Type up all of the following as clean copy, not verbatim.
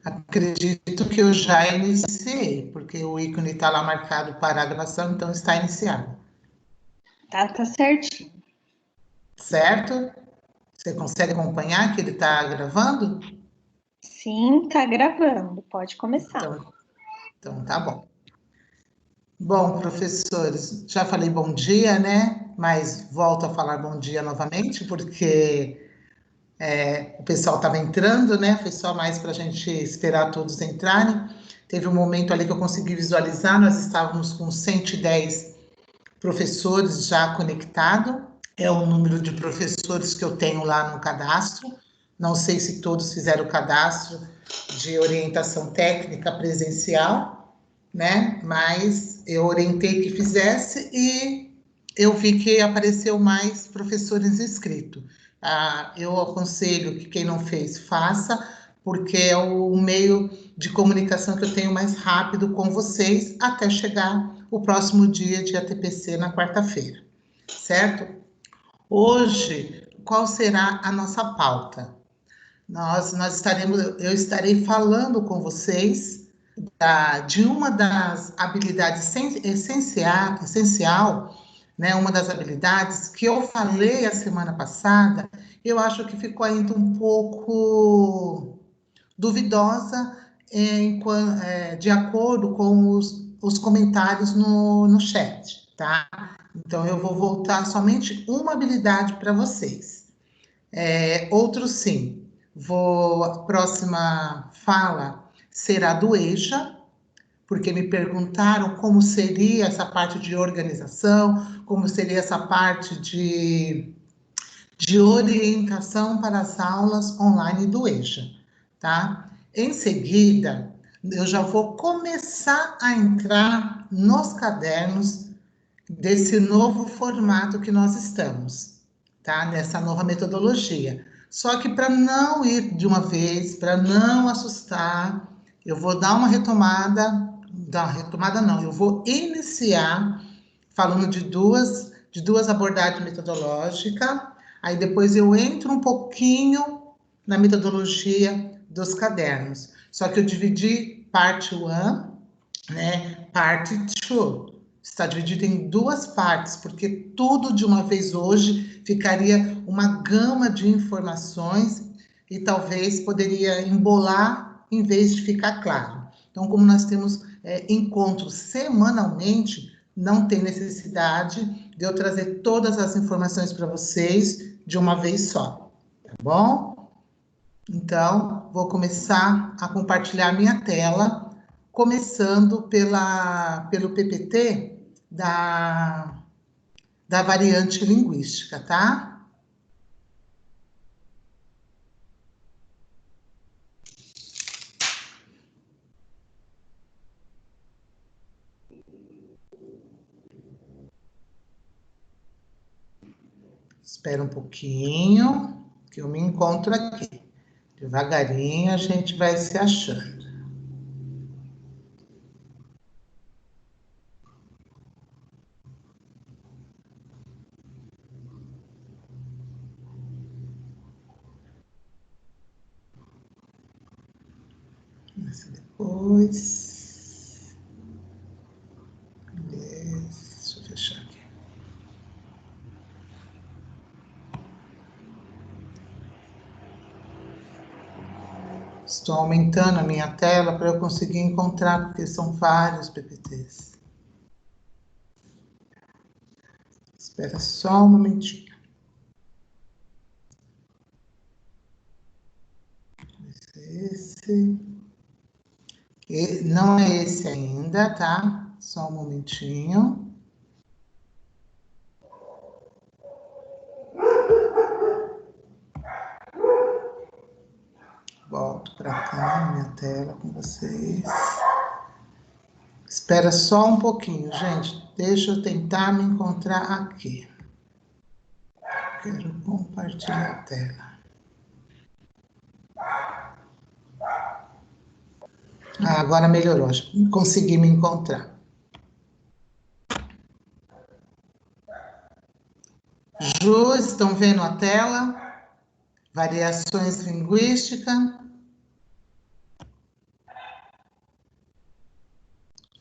Acredito que eu já iniciei, porque o ícone está lá marcado para a gravação, então está iniciado. Tá certinho. Certo? Você consegue acompanhar que ele está gravando? Sim, tá gravando. Pode começar. Então tá bom. Bom, professores, já falei bom dia, né? Mas volto a falar bom dia novamente, porque o pessoal estava entrando, né? Foi só mais para a gente esperar todos entrarem. Teve um momento ali que eu consegui visualizar, nós estávamos com 110 professores já conectados. É o número de professores que eu tenho lá no cadastro. Não sei se todos fizeram o cadastro de orientação técnica presencial, né? Mas eu orientei que fizesse e eu vi que apareceu mais professores inscritos. Eu aconselho que quem não fez, faça, porque é o meio de comunicação que eu tenho mais rápido com vocês até chegar o próximo dia de ATPC na quarta-feira, certo? Hoje, qual será a nossa pauta? Eu estarei falando com vocês de uma das habilidades essencial, né? Uma das habilidades que eu falei a semana passada, eu acho que ficou ainda um pouco duvidosa de acordo com os comentários no chat, tá? Então, eu vou voltar somente uma habilidade para vocês. Outro sim. A próxima fala será do EJA, porque me perguntaram como seria essa parte de organização, como seria essa parte de orientação para as aulas online do EJA, tá? Em seguida, eu já vou começar a entrar nos cadernos desse novo formato que nós estamos, tá? Nessa nova metodologia. Só que para não ir de uma vez, para não assustar, eu vou dar uma retomada, não, eu vou iniciar falando de duas abordagens metodológicas, aí depois eu entro um pouquinho na metodologia dos cadernos. Só que eu dividi parte 1, né, parte 2. Está dividido em duas partes, porque tudo de uma vez hoje ficaria uma gama de informações e talvez poderia embolar em vez de ficar claro. Então, como nós temos encontros semanalmente, não tem necessidade de eu trazer todas as informações para vocês de uma vez só, tá bom? Então, vou começar a compartilhar minha tela, começando pelo PPT da variante linguística, tá? Espera um pouquinho, que eu me encontro aqui. Devagarinho a gente vai se achando. Depois. Deixa eu fechar aqui. Estou aumentando a minha tela para eu conseguir encontrar, porque são vários PPTs. Espera só um momentinho. Esse. Não é esse ainda, tá? Só um momentinho. Volto para cá, minha tela com vocês. Espera só um pouquinho, gente. Deixa eu tentar me encontrar aqui. Quero compartilhar a tela. Agora melhorou, acho que consegui me encontrar. Ju, estão vendo a tela? Variações linguísticas.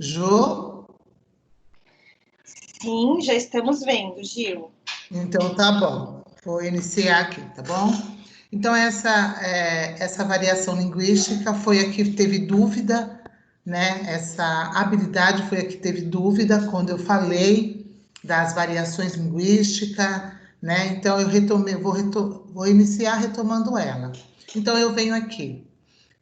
Jô? Sim, já estamos vendo, Gil. Então, tá bom. Vou iniciar aqui, tá bom? Então, essa variação linguística foi a que teve dúvida, né? Essa habilidade foi a que teve dúvida quando eu falei das variações linguísticas, né? Então, eu retomei, vou iniciar retomando ela. Então, eu venho aqui.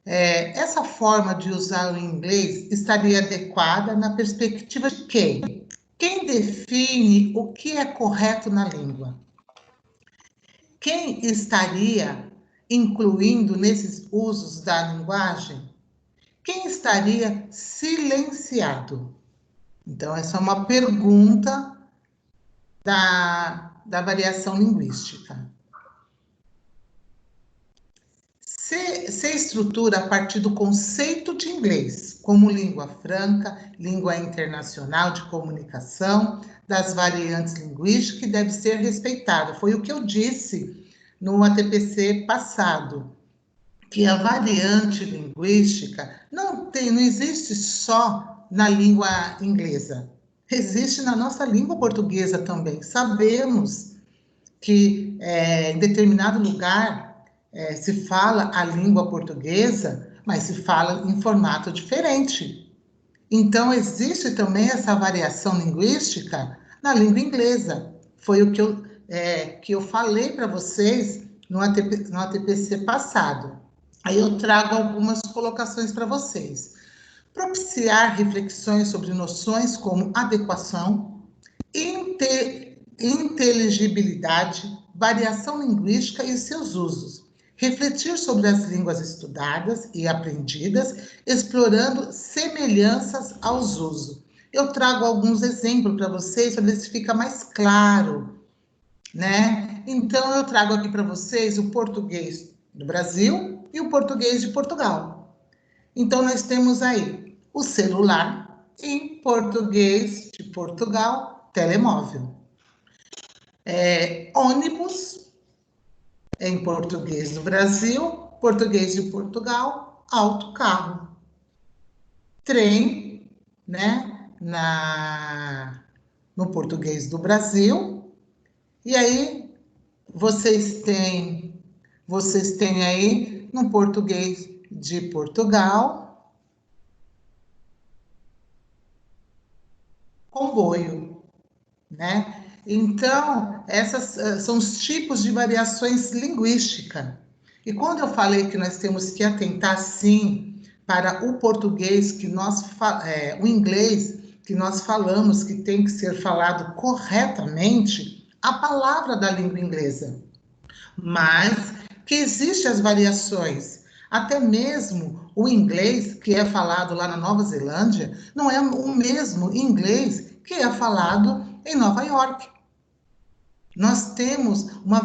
Essa forma de usar o inglês estaria adequada na perspectiva de quem? Quem define o que é correto na língua? Quem estaria incluindo nesses usos da linguagem? Quem estaria silenciado? Então, essa é uma pergunta da variação linguística. Se estrutura a partir do conceito de inglês como língua franca, língua internacional de comunicação, das variantes linguísticas que deve ser respeitada. Foi o que eu disse no ATPC passado, que a variante linguística não existe só na língua inglesa, existe na nossa língua portuguesa também. Sabemos que em determinado lugar se fala a língua portuguesa, mas se fala em formato diferente. Então, existe também essa variação linguística na língua inglesa. Foi o que eu falei para vocês no ATPC passado. Aí eu trago algumas colocações para vocês. Propiciar reflexões sobre noções como adequação, inteligibilidade, variação linguística e seus usos. Refletir sobre as línguas estudadas e aprendidas, explorando semelhanças aos usos. Eu trago alguns exemplos para vocês, para ver se fica mais claro, né? Então, eu trago aqui para vocês o português do Brasil e o português de Portugal. Então, nós temos aí o celular, em português de Portugal, telemóvel. Ônibus, em português do Brasil, português de Portugal, autocarro. Trem, né, no português do Brasil. E aí, vocês têm aí, no português de Portugal, comboio, né? Então, essas são os tipos de variações linguísticas. E quando eu falei que nós temos que atentar, sim, para o português o inglês que nós falamos que tem que ser falado corretamente, a palavra da língua inglesa. Mas que existem as variações. Até mesmo o inglês que é falado lá na Nova Zelândia não é o mesmo inglês que é falado em Nova York. Nós temos uma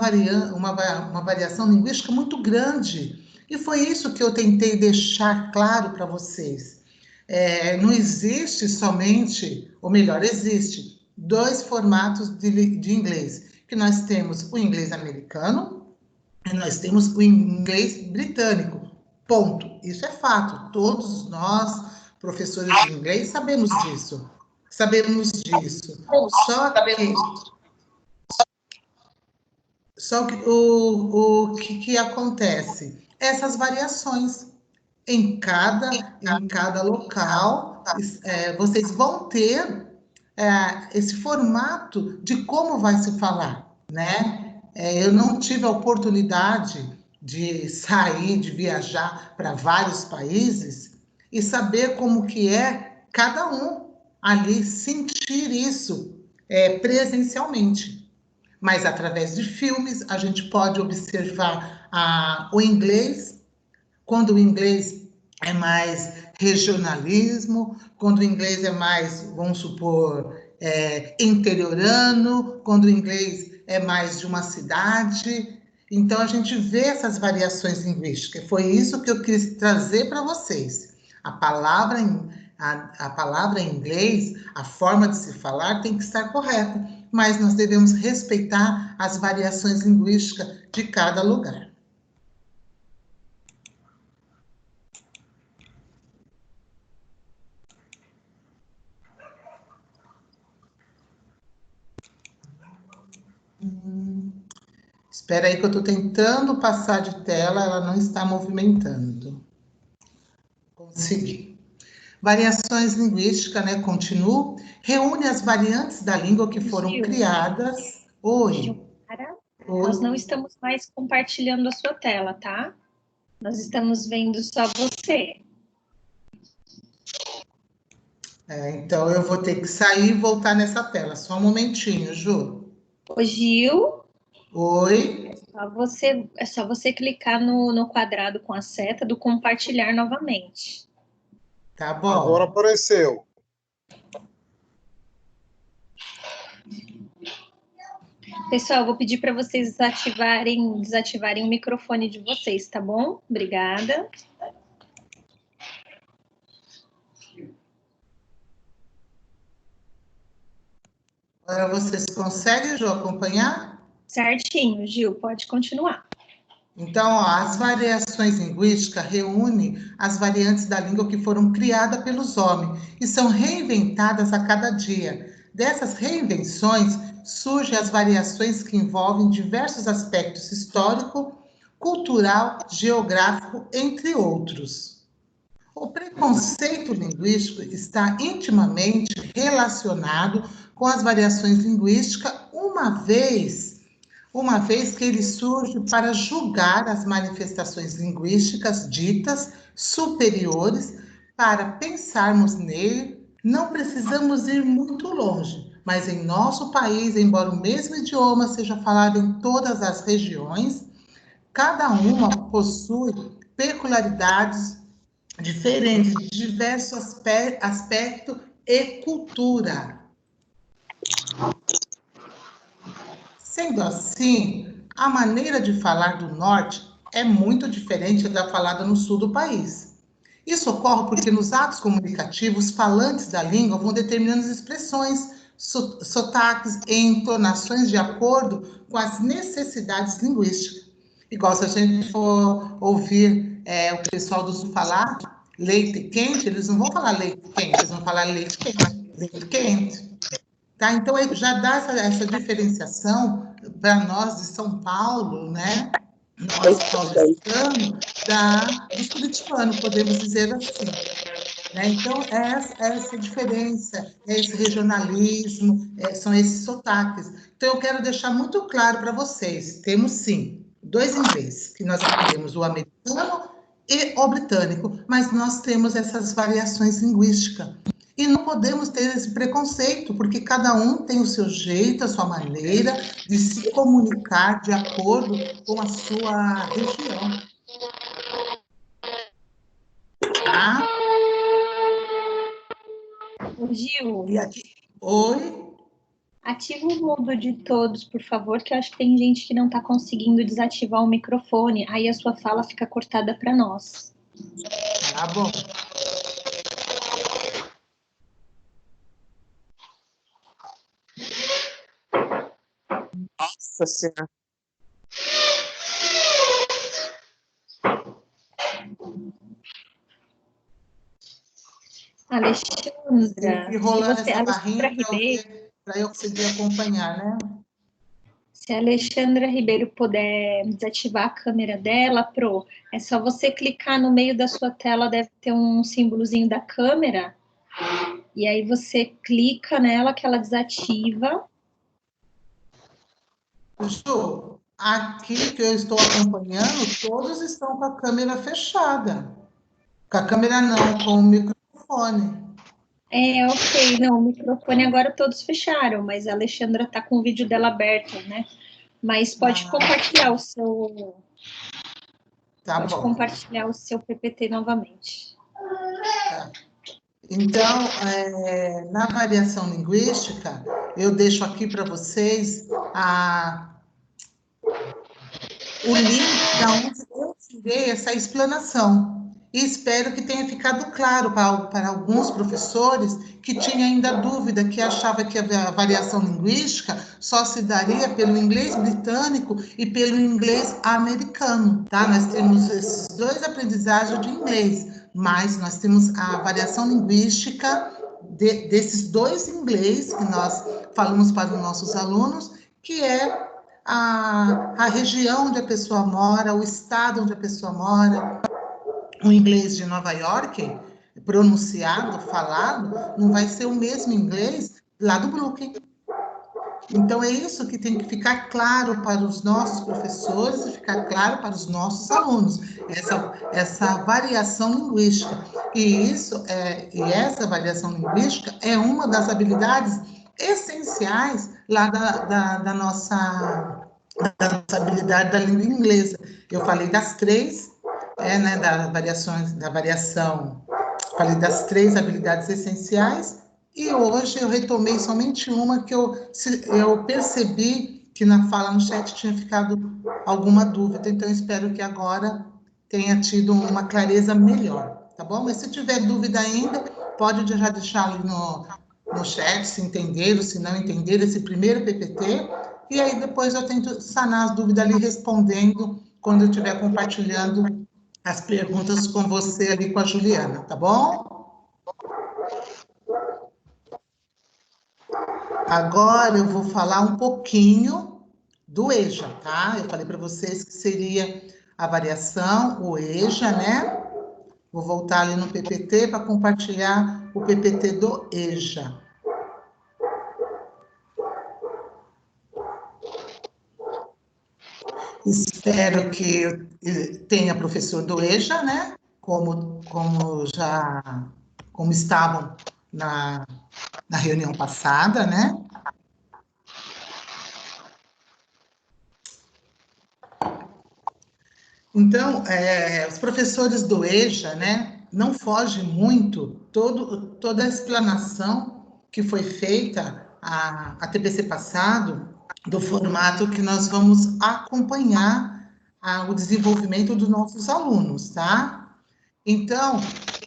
variação linguística muito grande. E foi isso que eu tentei deixar claro para vocês. Não existe somente, ou melhor, existe dois formatos de inglês, que nós temos o inglês americano e nós temos o inglês britânico. Ponto. Isso é fato. Todos nós, professores de inglês, sabemos disso. Sabemos disso. Só que o que acontece? Essas variações em cada local, vocês vão ter esse formato de como vai se falar, né? Eu não tive a oportunidade de sair, de viajar para vários países e saber como que é cada um ali sentir isso presencialmente. Mas através de filmes a gente pode observar o inglês, quando o inglês é mais regionalismo, quando o inglês é mais, vamos supor, interiorano, quando o inglês é mais de uma cidade. Então, a gente vê essas variações linguísticas. Foi isso que eu quis trazer para vocês. A palavra em inglês, a forma de se falar tem que estar correta, mas nós devemos respeitar as variações linguísticas de cada lugar. Espera aí que eu estou tentando passar de tela, ela não está movimentando. Consegui. Variações linguísticas, né? Continuo. Reúne as variantes da língua que foram Gil, criadas. Oi. Gilmara, nós não Oi. estamos mais compartilhando a sua tela, tá? Nós estamos vendo só você. Então eu vou ter que sair e voltar nessa tela. Só um momentinho, Ju. Ô, Gil, Oi. é só você clicar no quadrado com a seta do compartilhar novamente. Tá Agora bom. apareceu. Pessoal, vou pedir para vocês desativarem o microfone de vocês, tá bom? Obrigada. Agora vocês conseguem, Ju, acompanhar? Certinho, Gil, pode continuar. Então, ó, as variações linguísticas reúnem as variantes da língua que foram criadas pelos homens e são reinventadas a cada dia. Dessas reinvenções surgem as variações que envolvem diversos aspectos histórico, cultural, geográfico, entre outros. O preconceito linguístico está intimamente relacionado com as variações linguísticas, uma vez que ele surge para julgar as manifestações linguísticas ditas superiores. Para pensarmos nele, não precisamos ir muito longe, mas em nosso país, embora o mesmo idioma seja falado em todas as regiões, cada uma possui peculiaridades diferentes de diversos aspectos e cultura. Sendo assim, a maneira de falar do norte é muito diferente da falada no sul do país. Isso ocorre porque nos atos comunicativos, os falantes da língua vão determinando as expressões, sotaques e entonações de acordo com as necessidades linguísticas. Igual se a gente for ouvir o pessoal do sul falar leite quente, eles não vão falar leite quente, eles vão falar leite quente, leite quente. Tá? Então, já dá essa diferenciação para nós de São Paulo, né? Nós paulistanos, dos curitibanos, podemos dizer assim. Né? Então, essa diferença, esse regionalismo, são esses sotaques. Então, eu quero deixar muito claro para vocês: temos sim dois ingleses, que nós aprendemos o americano e o britânico, mas nós temos essas variações linguísticas. E não podemos ter esse preconceito, porque cada um tem o seu jeito, a sua maneira de se comunicar de acordo com a sua região. Tá? Gil, E aqui, oi? ativa o mudo de todos, por favor, que eu acho que tem gente que não está conseguindo desativar o microfone, aí a sua fala fica cortada para nós. Tá bom. Nossa Senhora. Alexandra, E rolando essa Alexandra barrinha Ribeiro, para eu conseguir acompanhar, né? se a Alexandra Ribeiro puder desativar a câmera dela, é só você clicar no meio da sua tela, deve ter um símbolozinho da câmera, e aí você clica nela que ela desativa. Ju, aqui que eu estou acompanhando, todos estão com a câmera fechada. Com a câmera não, com o microfone. Ok, não, o microfone agora todos fecharam, mas a Alexandra tá com o vídeo dela aberto, né? Mas pode compartilhar o seu. Tá Pode bom. compartilhar o seu PPT novamente. Tá. Então, na variação linguística, eu deixo aqui para vocês o link da onde eu tirei essa explanação. E espero que tenha ficado claro para alguns professores que tinham ainda dúvida, que achava que a variação linguística só se daria pelo inglês britânico e pelo inglês americano, tá? Nós temos esses dois aprendizagens de inglês, mas nós temos a variação linguística desses dois inglês que nós falamos para os nossos alunos, que é a região onde a pessoa mora, o estado onde a pessoa mora. O inglês de Nova York, pronunciado, falado, não vai ser o mesmo inglês lá do Brooklyn. Então, é isso que tem que ficar claro para os nossos professores e ficar claro para os nossos alunos, essa variação linguística. E essa variação linguística é uma das habilidades essenciais lá da nossa habilidade da língua inglesa. Eu falei das três, né, da variação, falei das três habilidades essenciais, e hoje eu retomei somente uma que eu percebi que na fala no chat tinha ficado alguma dúvida, então eu espero que agora tenha tido uma clareza melhor, tá bom? Mas se tiver dúvida ainda, pode já deixar ali no chat, se entenderam, se não entenderam esse primeiro PPT, e aí depois eu tento sanar as dúvidas ali respondendo quando eu estiver compartilhando as perguntas com você ali, com a Juliana, tá bom? Agora eu vou falar um pouquinho do EJA, tá? Eu falei para vocês que seria a variação, o EJA, né? Vou voltar ali no PPT para compartilhar o PPT do EJA. Espero que tenha professor do EJA, né? Como estavam na reunião passada, né? Então, os professores do EJA, né, não fogem muito toda a explanação que foi feita a TPC passado, do formato que nós vamos acompanhar o desenvolvimento dos nossos alunos, tá? Então,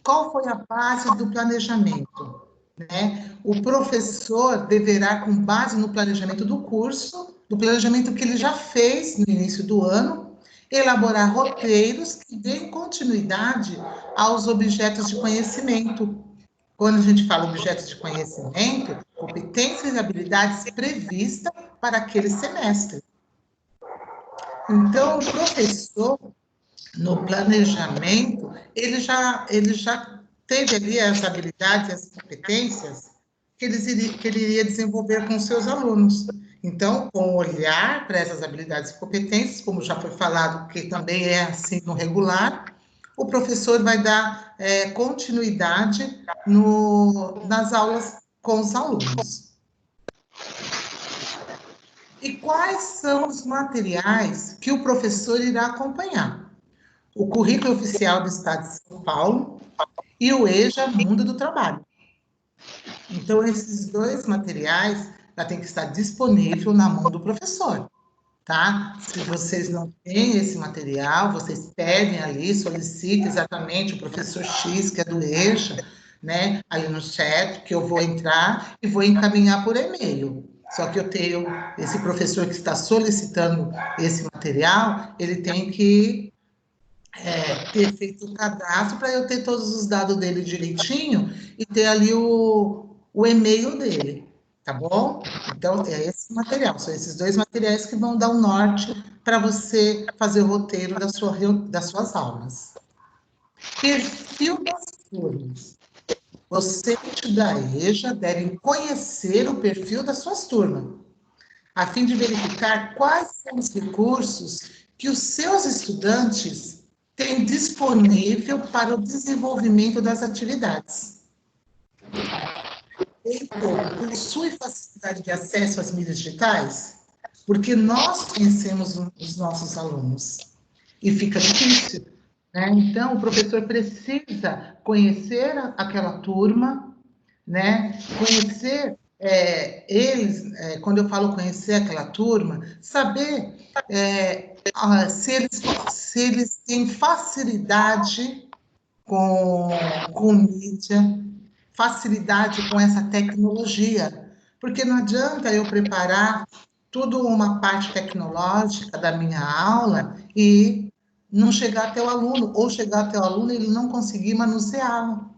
qual foi a base do planejamento? Né? O professor deverá, com base no planejamento do curso, do planejamento que ele já fez no início do ano, elaborar roteiros que deem continuidade aos objetos de conhecimento. Quando a gente fala objetos de conhecimento, competências e habilidades previstas para aquele semestre. Então, o professor, no planejamento, ele já teve ali as habilidades, as competências que ele iria desenvolver com seus alunos. Então, com olhar para essas habilidades e competências, como já foi falado, que também é assim no regular, o professor vai dar continuidade nas aulas com os alunos. E quais são os materiais que o professor irá acompanhar? O Currículo Oficial do Estado de São Paulo e o EJA Mundo do Trabalho. Então, esses dois materiais já tem que estar disponível na mão do professor, tá? Se vocês não têm esse material, vocês pedem ali, solicitem exatamente o professor X, que é do EJA, né? Aí no chat, que eu vou entrar e vou encaminhar por e-mail. Só que eu tenho esse professor que está solicitando esse material, ele tem que ter feito o cadastro para eu ter todos os dados dele direitinho e ter ali o e-mail dele, tá bom? Então, é esse material, são esses dois materiais que vão dar o norte para você fazer o roteiro das suas aulas. Perfil das turmas. Você da EJA devem conhecer o perfil das suas turmas, a fim de verificar quais são os recursos que os seus estudantes têm disponível para o desenvolvimento das atividades. Então, possui facilidade de acesso às mídias digitais? Porque nós conhecemos os nossos alunos e fica difícil, né? Então, o professor precisa conhecer aquela turma, né? Conhecer eles, quando eu falo conhecer aquela turma, saber se eles têm facilidade com mídia, facilidade com essa tecnologia, porque não adianta eu preparar tudo uma parte tecnológica da minha aula e não chegar até o aluno, ou chegar até o aluno e ele não conseguir manuseá-lo.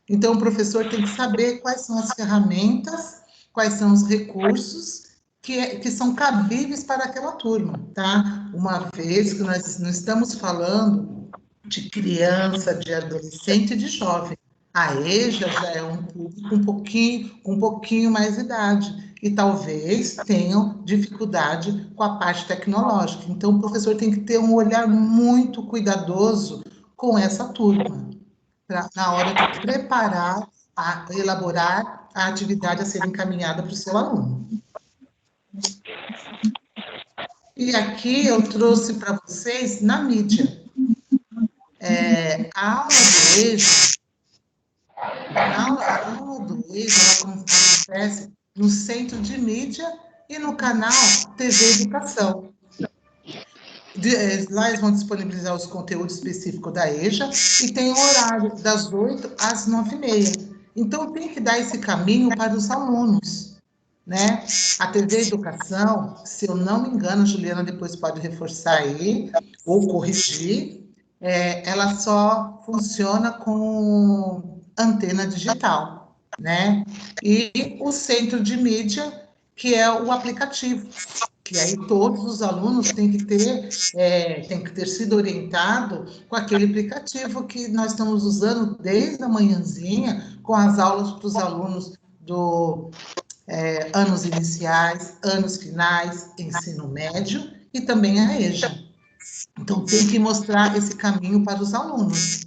Então, o professor tem que saber quais são as ferramentas, quais são os recursos que são cabíveis para aquela turma, tá? Uma vez que nós não estamos falando de criança, de adolescente e de jovem. A EJA já é um público um pouquinho mais idade, e talvez tenham dificuldade com a parte tecnológica. Então, o professor tem que ter um olhar muito cuidadoso com essa turma, na hora de preparar, elaborar a atividade a ser encaminhada para o seu aluno. E aqui eu trouxe para vocês na mídia. A aula do EJA, ela acontece no Centro de Mídia e no canal TV Educação. Lá eles vão disponibilizar os conteúdos específicos da EJA e tem o horário das 8 às 9h30. Então, tem que dar esse caminho para os alunos, né? A TV Educação, se eu não me engano, a Juliana depois pode reforçar aí, ou corrigir, ela só funciona com antena digital, né? E o Centro de Mídia, que é o aplicativo, que aí todos os alunos têm que ter sido orientado com aquele aplicativo que nós estamos usando desde a manhãzinha, com as aulas para os alunos do anos iniciais, anos finais, ensino médio e também a EJA. Então, tem que mostrar esse caminho para os alunos.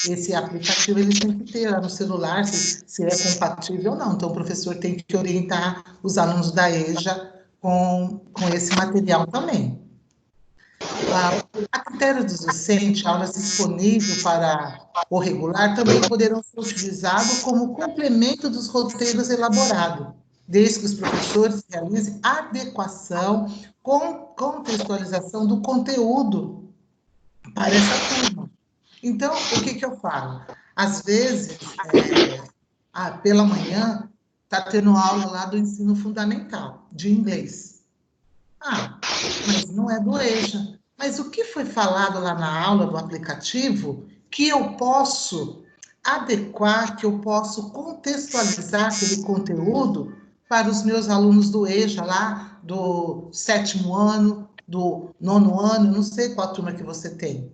Esse aplicativo eles têm que ter lá no celular, se é compatível ou não. Então, o professor tem que orientar os alunos da EJA com esse material também. A critério do docente, aulas disponíveis para o regular também poderão ser utilizadas como complemento dos roteiros elaborados, desde que os professores realizem adequação, contextualização do conteúdo para essa turma. Então, o que eu falo? Às vezes, pela manhã, está tendo aula lá do ensino fundamental, de inglês. Mas não é do EJA. Mas o que foi falado lá na aula do aplicativo que eu posso adequar, que eu posso contextualizar aquele conteúdo para os meus alunos do EJA lá, do 7º ano, do 9º ano, não sei qual turma que você tem.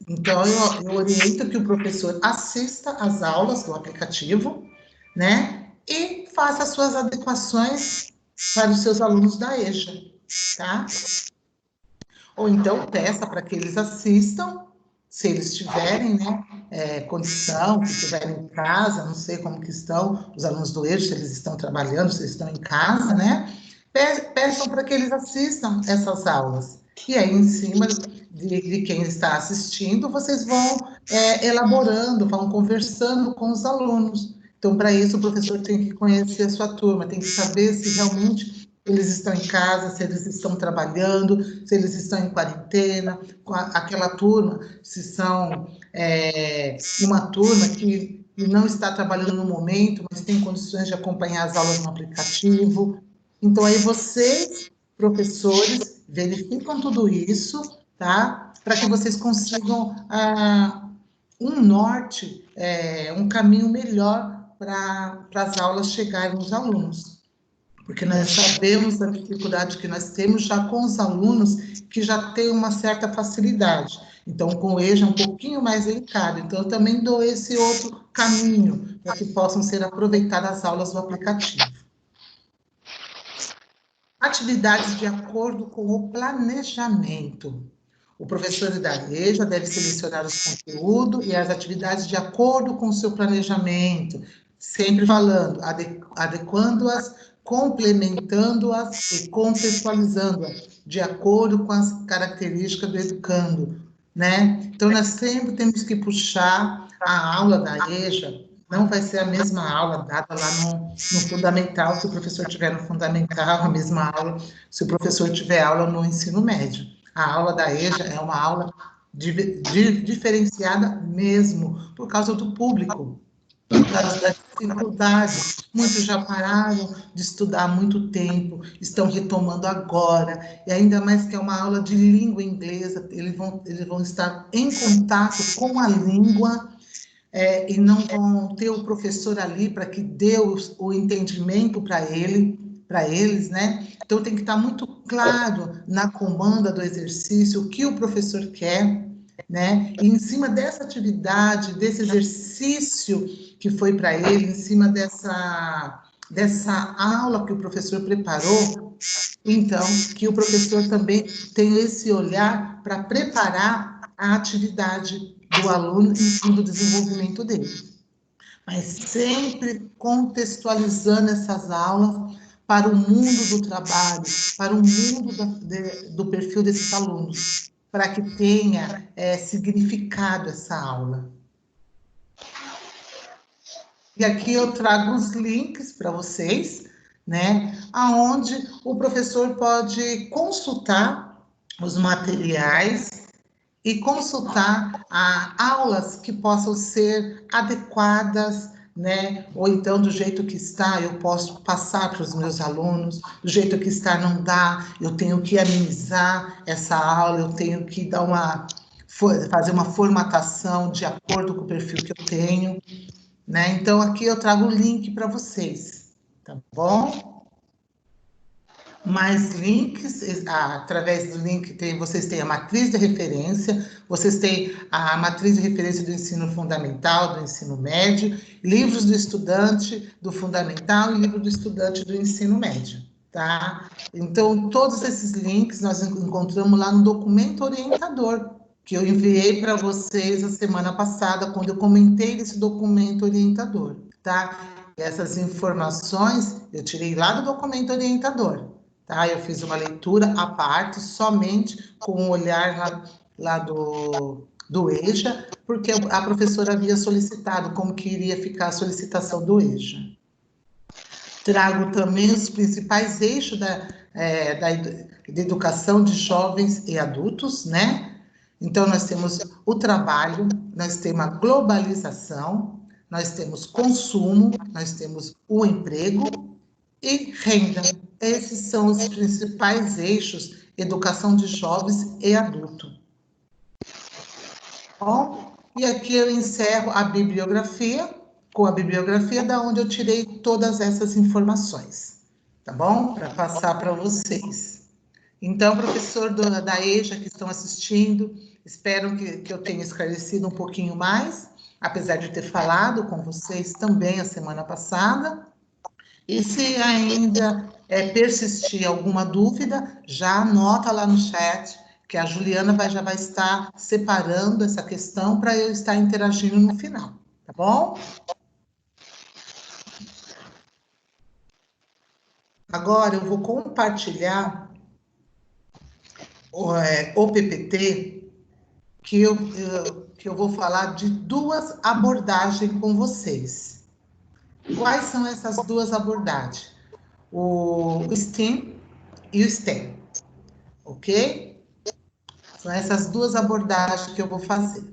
Então, eu oriento que o professor assista às aulas do aplicativo, né? E faça as suas adequações para os seus alunos da EJA, tá? Ou então, peça para que eles assistam, se eles tiverem, né, condição, se estiverem em casa, não sei como que estão os alunos do EJA, se eles estão trabalhando, se eles estão em casa, né? Peçam para que eles assistam essas aulas. E aí, em cima de quem está assistindo, vocês vão elaborando, vão conversando com os alunos. Então, para isso, o professor tem que conhecer a sua turma, tem que saber se realmente eles estão em casa, se eles estão trabalhando, se eles estão em quarentena, com aquela turma, se são uma turma que não está trabalhando no momento, mas tem condições de acompanhar as aulas no aplicativo. Então, aí vocês, professores, verificam tudo isso, tá? Para que vocês consigam um norte, um caminho melhor para as aulas chegarem aos alunos. Porque nós sabemos a dificuldade que nós temos já com os alunos que já têm uma certa facilidade. Então, com o EJA é um pouquinho mais delicado. Então, eu também dou esse outro caminho para que possam ser aproveitadas as aulas do aplicativo. Atividades de acordo com o planejamento. O professor da EJA deve selecionar os conteúdos e as atividades de acordo com o seu planejamento, sempre falando, adequando-as, complementando-as e contextualizando-as, de acordo com as características do educando, né? Então, nós sempre temos que puxar a aula da EJA, não vai ser a mesma aula dada lá no fundamental, se o professor tiver no fundamental, a mesma aula, se o professor tiver aula no ensino médio. A aula da EJA é uma aula diferenciada mesmo, por causa do público, por causa da dificuldade. Muitos já pararam de estudar há muito tempo, estão retomando agora, e ainda mais que é uma aula de língua inglesa, eles vão estar em contato com a língua, e não vão ter o professor ali para que dê o entendimento para para eles, né? Então, tem que estar muito claro na comanda do exercício o que o professor quer, né? E em cima dessa atividade, desse exercício que foi para ele, em cima dessa aula que o professor preparou, então, que o professor também tem esse olhar para preparar a atividade do aluno e do desenvolvimento dele. Mas sempre contextualizando essas aulas para o mundo do trabalho, para o mundo do perfil desses alunos, para que tenha significado essa aula. E aqui eu trago os links para vocês, né, aonde o professor pode consultar os materiais e consultar aulas que possam ser adequadas, né? Ou então, do jeito que está, eu posso passar para os meus alunos, do jeito que está, não dá, eu tenho que amenizar essa aula, eu tenho que fazer uma formatação de acordo com o perfil que eu tenho, né? Então, aqui eu trago o link para vocês, tá bom? Mais links, através do link vocês têm a matriz de referência, vocês têm a matriz de referência do ensino fundamental, do ensino médio, livros do estudante do fundamental e livro do estudante do ensino médio, tá? Então, todos esses links nós encontramos lá no documento orientador, que eu enviei para vocês a semana passada, quando eu comentei desse documento orientador, tá? Essas informações eu tirei lá do documento orientador. Tá? Eu fiz uma leitura à parte, somente com o olhar lá do EJA, porque a professora havia solicitado como que iria ficar a solicitação do EJA. Trago também os principais eixos da educação de jovens e adultos, né? Então, nós temos o trabalho, nós temos a globalização, nós temos consumo, nós temos o emprego e renda. Esses são os principais eixos, educação de jovens e adulto. Bom, e aqui eu encerro a bibliografia, com a bibliografia da onde eu tirei todas essas informações, tá bom? Para passar para vocês. Então, professor da EJA que estão assistindo, espero que eu tenha esclarecido um pouquinho mais, apesar de ter falado com vocês também a semana passada. E se ainda persistir alguma dúvida, já anota lá no chat, que a Juliana já vai estar separando essa questão para eu estar interagindo no final, tá bom? Agora eu vou compartilhar o PPT, que eu vou falar de duas abordagens com vocês. Quais são essas duas abordagens? O STEAM e o STEM, ok? São essas duas abordagens que eu vou fazer.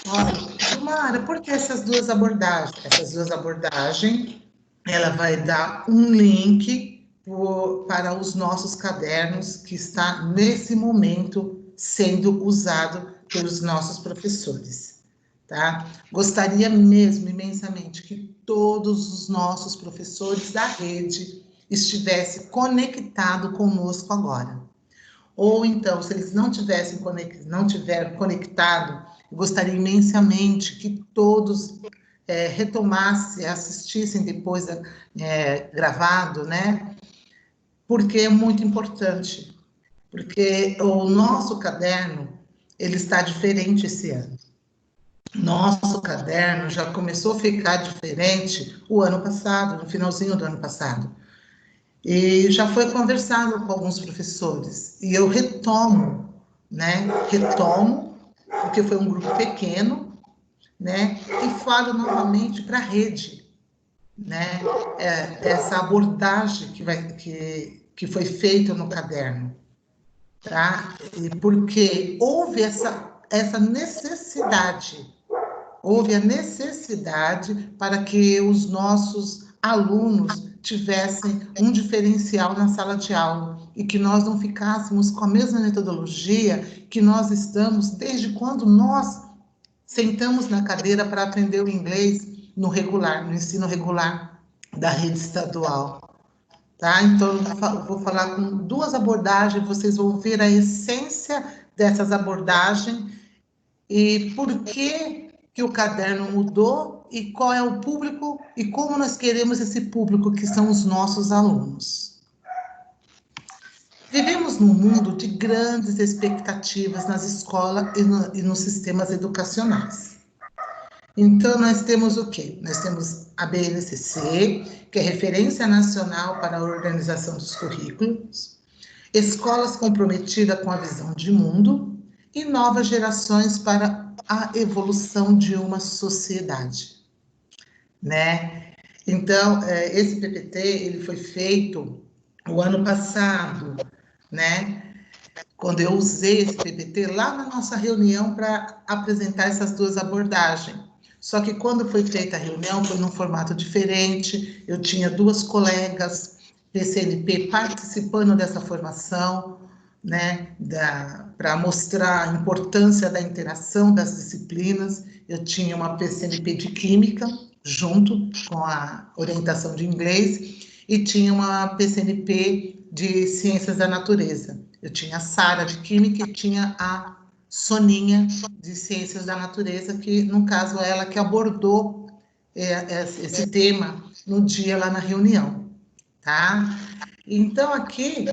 Olha, Gilmara, por que essas duas abordagens? Essas duas abordagens, ela vai dar um link para os nossos cadernos que está, nesse momento, sendo usado pelos nossos professores, tá? Gostaria mesmo, imensamente, que todos os nossos professores da rede estivessem conectados conosco agora. Ou então, se eles não tiverem conectado, eu gostaria imensamente que todos retomassem, assistissem depois gravado, né? Porque é muito importante. Porque o nosso caderno, ele está diferente esse ano. Nosso caderno já começou a ficar diferente o ano passado, no finalzinho do ano passado. E já foi conversado com alguns professores. E eu retomo, né? Retomo, porque foi um grupo pequeno, né? E falo novamente para a rede, né? Essa abordagem que foi feita no caderno, tá? E porque houve essa necessidade, houve a necessidade para que os nossos alunos tivessem um diferencial na sala de aula e que nós não ficássemos com a mesma metodologia que nós estamos desde quando nós sentamos na cadeira para aprender o inglês no regular, no ensino regular da rede estadual. Tá? Então, eu vou falar com duas abordagens, vocês vão ver a essência dessas abordagens e por que o caderno mudou e qual é o público e como nós queremos esse público, que são os nossos alunos. Vivemos num mundo de grandes expectativas nas escolas e nos sistemas educacionais. Então, nós temos o quê? Nós temos a BNCC, que é referência nacional para a organização dos currículos, escolas comprometidas com a visão de mundo e novas gerações para a evolução de uma sociedade, né? Então, esse PPT, ele foi feito o ano passado, né? Quando eu usei esse PPT lá na nossa reunião para apresentar essas duas abordagens. Só que quando foi feita a reunião, foi num formato diferente, eu tinha duas colegas PCNP participando dessa formação, né, para mostrar a importância da interação das disciplinas. Eu tinha uma PCNP de Química, junto com a orientação de inglês, e tinha uma PCNP de Ciências da Natureza. Eu tinha a Sara de Química e tinha a Soninha de Ciências da Natureza, que, no caso, ela que abordou esse tema no dia lá na reunião, tá? Então, aqui,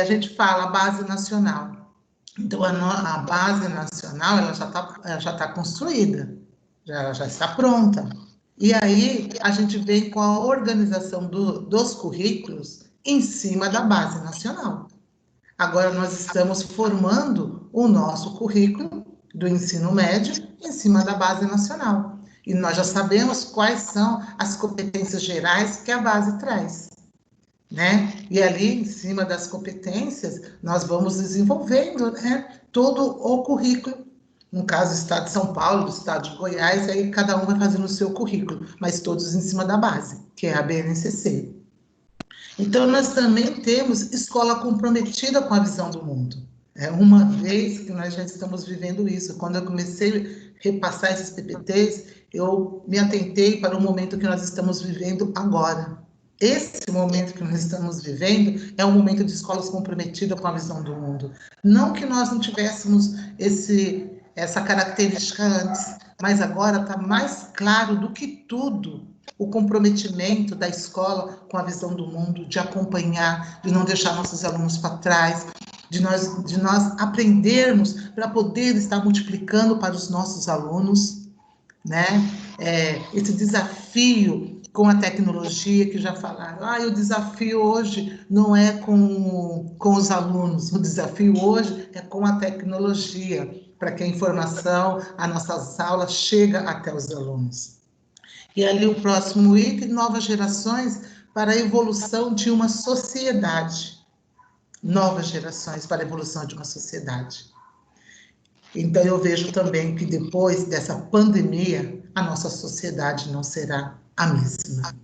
a gente fala base nacional. Então, a base nacional, ela já tá construída, já está pronta. E aí, a gente vem com a organização dos currículos em cima da base nacional. Agora, nós estamos formando o nosso currículo do ensino médio em cima da base nacional. E nós já sabemos quais são as competências gerais que a base traz, né? E ali, em cima das competências, nós vamos desenvolvendo, né, todo o currículo. No caso do estado de São Paulo, do estado de Goiás, aí cada um vai fazendo o seu currículo, mas todos em cima da base, que é a BNCC. Então, nós também temos escola comprometida com a visão do mundo. É uma vez que nós já estamos vivendo isso. Quando eu comecei a repassar esses PPTs, eu me atentei para o momento que nós estamos vivendo agora. Esse momento que nós estamos vivendo é um momento de escolas comprometidas com a visão do mundo. Não que nós não tivéssemos essa característica antes, mas agora está mais claro do que tudo o comprometimento da escola com a visão do mundo, de acompanhar, de não deixar nossos alunos para trás, de nós aprendermos para poder estar multiplicando para os nossos alunos, né? Esse desafio com a tecnologia que já falaram. O desafio hoje não é com os alunos, o desafio hoje é com a tecnologia, para que a informação, as nossas aulas chegue até os alunos. E ali o próximo item, novas gerações para a evolução de uma sociedade. Novas gerações para a evolução de uma sociedade. Então, eu vejo também que depois dessa pandemia, a nossa sociedade não será a mesma.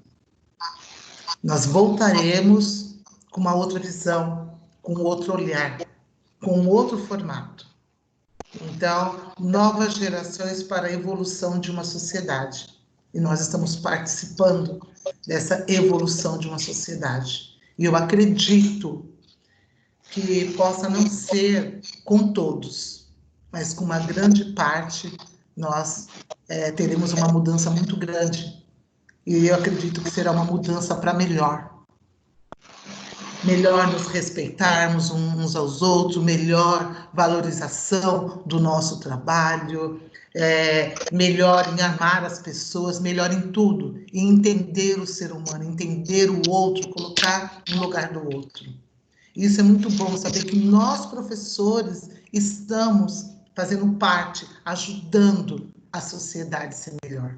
Nós voltaremos com uma outra visão, com outro olhar, com outro formato. Então, novas gerações para a evolução de uma sociedade. E nós estamos participando dessa evolução de uma sociedade. E eu acredito que possa não ser com todos, mas com uma grande parte nós teremos uma mudança muito grande. E eu acredito que será uma mudança para melhor. Melhor nos respeitarmos uns aos outros, melhor valorização do nosso trabalho, melhor em amar as pessoas, melhor em tudo, em entender o ser humano, entender o outro, colocar no lugar do outro. Isso é muito bom, saber que nós, professores, estamos fazendo parte, ajudando a sociedade a ser melhor.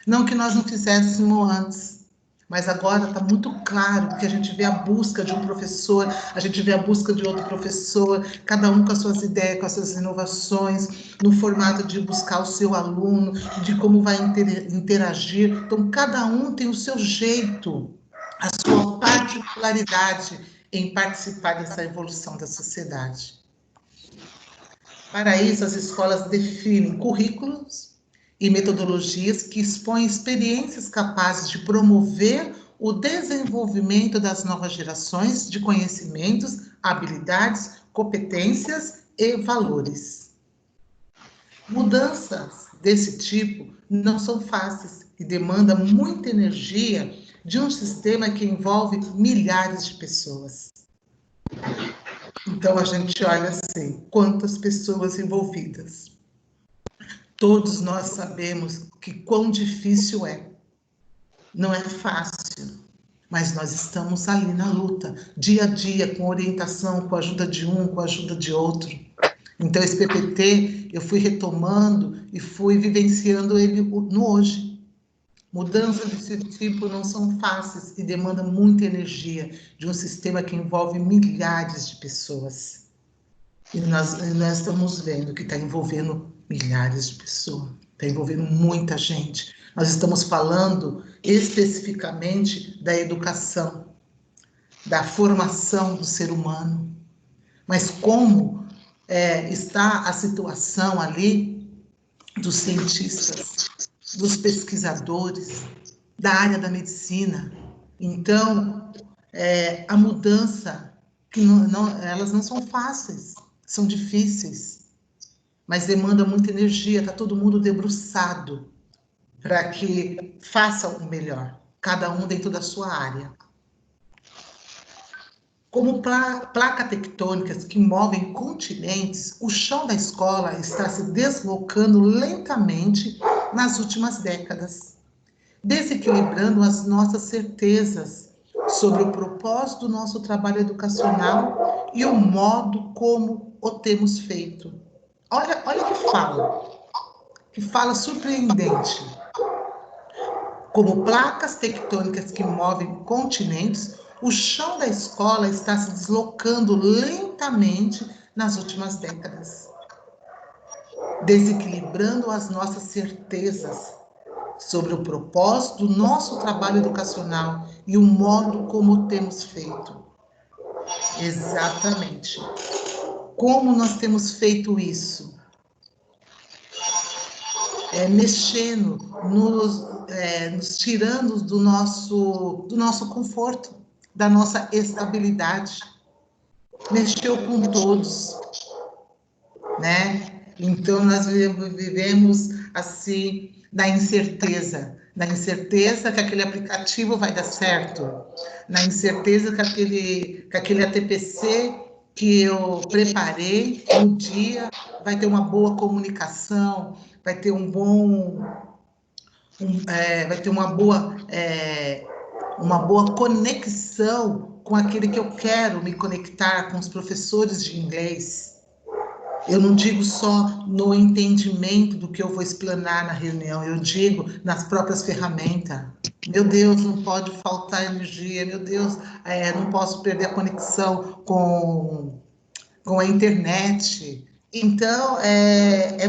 Não que nós não fizéssemos antes, mas agora está muito claro que a gente vê a busca de um professor, a gente vê a busca de outro professor, cada um com as suas ideias, com as suas inovações, no formato de buscar o seu aluno, de como vai interagir. Então, cada um tem o seu jeito, a sua particularidade em participar dessa evolução da sociedade. Para isso, as escolas definem currículos e metodologias que expõem experiências capazes de promover o desenvolvimento das novas gerações de conhecimentos, habilidades, competências e valores. Mudanças desse tipo não são fáceis e demandam muita energia de um sistema que envolve milhares de pessoas. Então, a gente olha assim, quantas pessoas envolvidas. Todos nós sabemos que quão difícil é. Não é fácil, mas nós estamos ali na luta, dia a dia, com orientação, com a ajuda de um, com a ajuda de outro. Então, esse PPT, eu fui retomando e fui vivenciando ele no hoje. Mudanças desse tipo não são fáceis e demandam muita energia de um sistema que envolve milhares de pessoas. E nós estamos vendo que está envolvendo milhares de pessoas, está envolvendo muita gente. Nós estamos falando especificamente da educação, da formação do ser humano. Mas como está a situação ali dos cientistas, dos pesquisadores, da área da medicina. Então, a mudança, elas não são fáceis, são difíceis, mas demanda muita energia, está todo mundo debruçado para que faça o melhor, cada um dentro da sua área. Como placas tectônicas que movem continentes, o chão da escola está se deslocando lentamente nas últimas décadas, desequilibrando as nossas certezas sobre o propósito do nosso trabalho educacional e o modo como o temos feito. Olha que fala surpreendente. Como placas tectônicas que movem continentes, o chão da escola está se deslocando lentamente nas últimas décadas, desequilibrando as nossas certezas sobre o propósito do nosso trabalho educacional e o modo como temos feito. Exatamente. Como nós temos feito isso? Mexendo, nos tirando do nosso conforto, da nossa estabilidade. Mexeu com todos, né? Então, nós vivemos assim, na incerteza que aquele aplicativo vai dar certo, na incerteza que aquele ATPC que eu preparei no dia vai ter uma boa comunicação, vai ter vai ter uma boa conexão com aquele que eu quero me conectar, com os professores de inglês. Eu não digo só no entendimento do que eu vou explanar na reunião, eu digo nas próprias ferramentas. Meu Deus, não pode faltar energia, meu Deus, não posso perder a conexão com a internet. Então,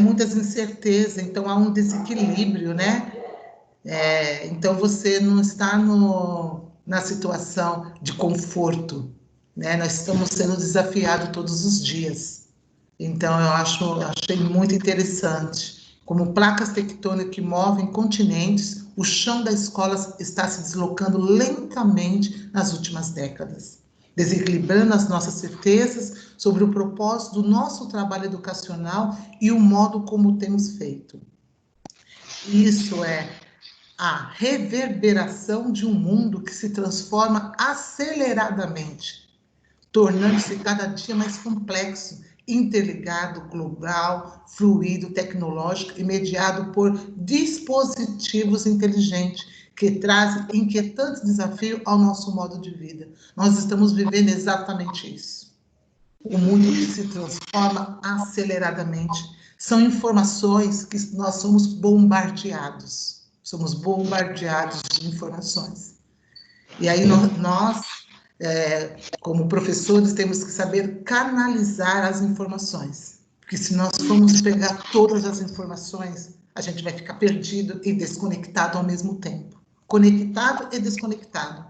muitas incertezas, então há um desequilíbrio, né? Então, você não está na situação de conforto, né? Nós estamos sendo desafiados todos os dias. Então, eu achei muito interessante. Como placas tectônicas que movem continentes, o chão da escola está se deslocando lentamente nas últimas décadas, desequilibrando as nossas certezas sobre o propósito do nosso trabalho educacional e o modo como temos feito. Isso é a reverberação de um mundo que se transforma aceleradamente, tornando-se cada dia mais complexo, interligado, global, fluido, tecnológico e mediado por dispositivos inteligentes que trazem inquietantes desafios ao nosso modo de vida. Nós estamos vivendo exatamente isso. O mundo que se transforma aceleradamente. São informações que nós somos bombardeados. Somos bombardeados de informações. E aí nós como professores, temos que saber canalizar as informações. Porque se nós formos pegar todas as informações, a gente vai ficar perdido e desconectado ao mesmo tempo. Conectado e desconectado,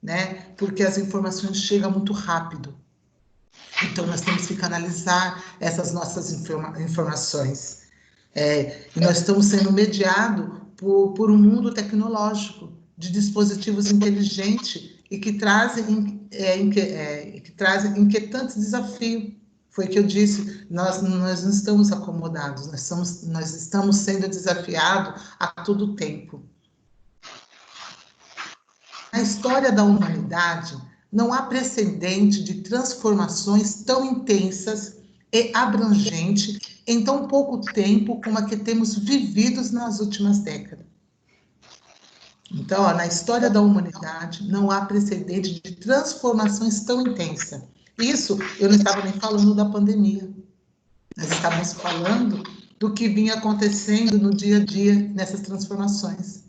né? Porque as informações chegam muito rápido. Então, nós temos que canalizar essas nossas informações. E nós estamos sendo mediados por um mundo tecnológico, de dispositivos inteligentes e que trazem inquietantes desafios. Foi o que eu disse, nós não estamos acomodados, nós estamos sendo desafiados a todo tempo. Na história da humanidade, não há precedente de transformações tão intensas e abrangentes em tão pouco tempo como a que temos vivido nas últimas décadas. Então, na história da humanidade, não há precedente de transformações tão intensas. Isso, eu não estava nem falando da pandemia. Nós estávamos falando do que vinha acontecendo no dia a dia nessas transformações.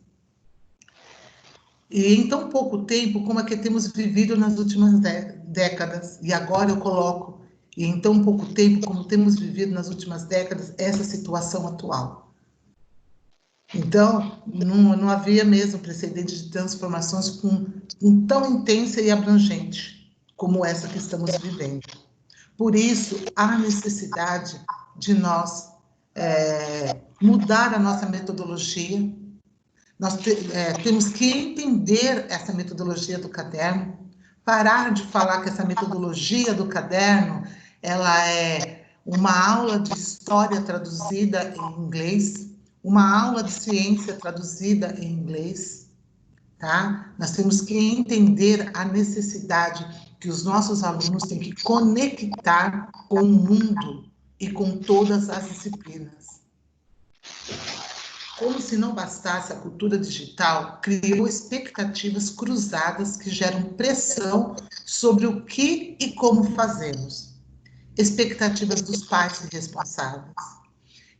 E em tão pouco tempo como a que temos vivido nas últimas décadas, e agora eu coloco, e em tão pouco tempo como temos vivido nas últimas décadas, essa situação atual. Então, não havia mesmo precedente de transformações tão intensa e abrangente como essa que estamos vivendo. Por isso, há necessidade de nós mudar a nossa metodologia. Nós temos que entender essa metodologia do caderno, parar de falar que essa metodologia do caderno ela é uma aula de história traduzida em inglês, uma aula de ciência traduzida em inglês, tá? Nós temos que entender a necessidade que os nossos alunos têm que conectar com o mundo e com todas as disciplinas. Como se não bastasse, a cultura digital criou expectativas cruzadas que geram pressão sobre o que e como fazemos. Expectativas dos pais e responsáveis.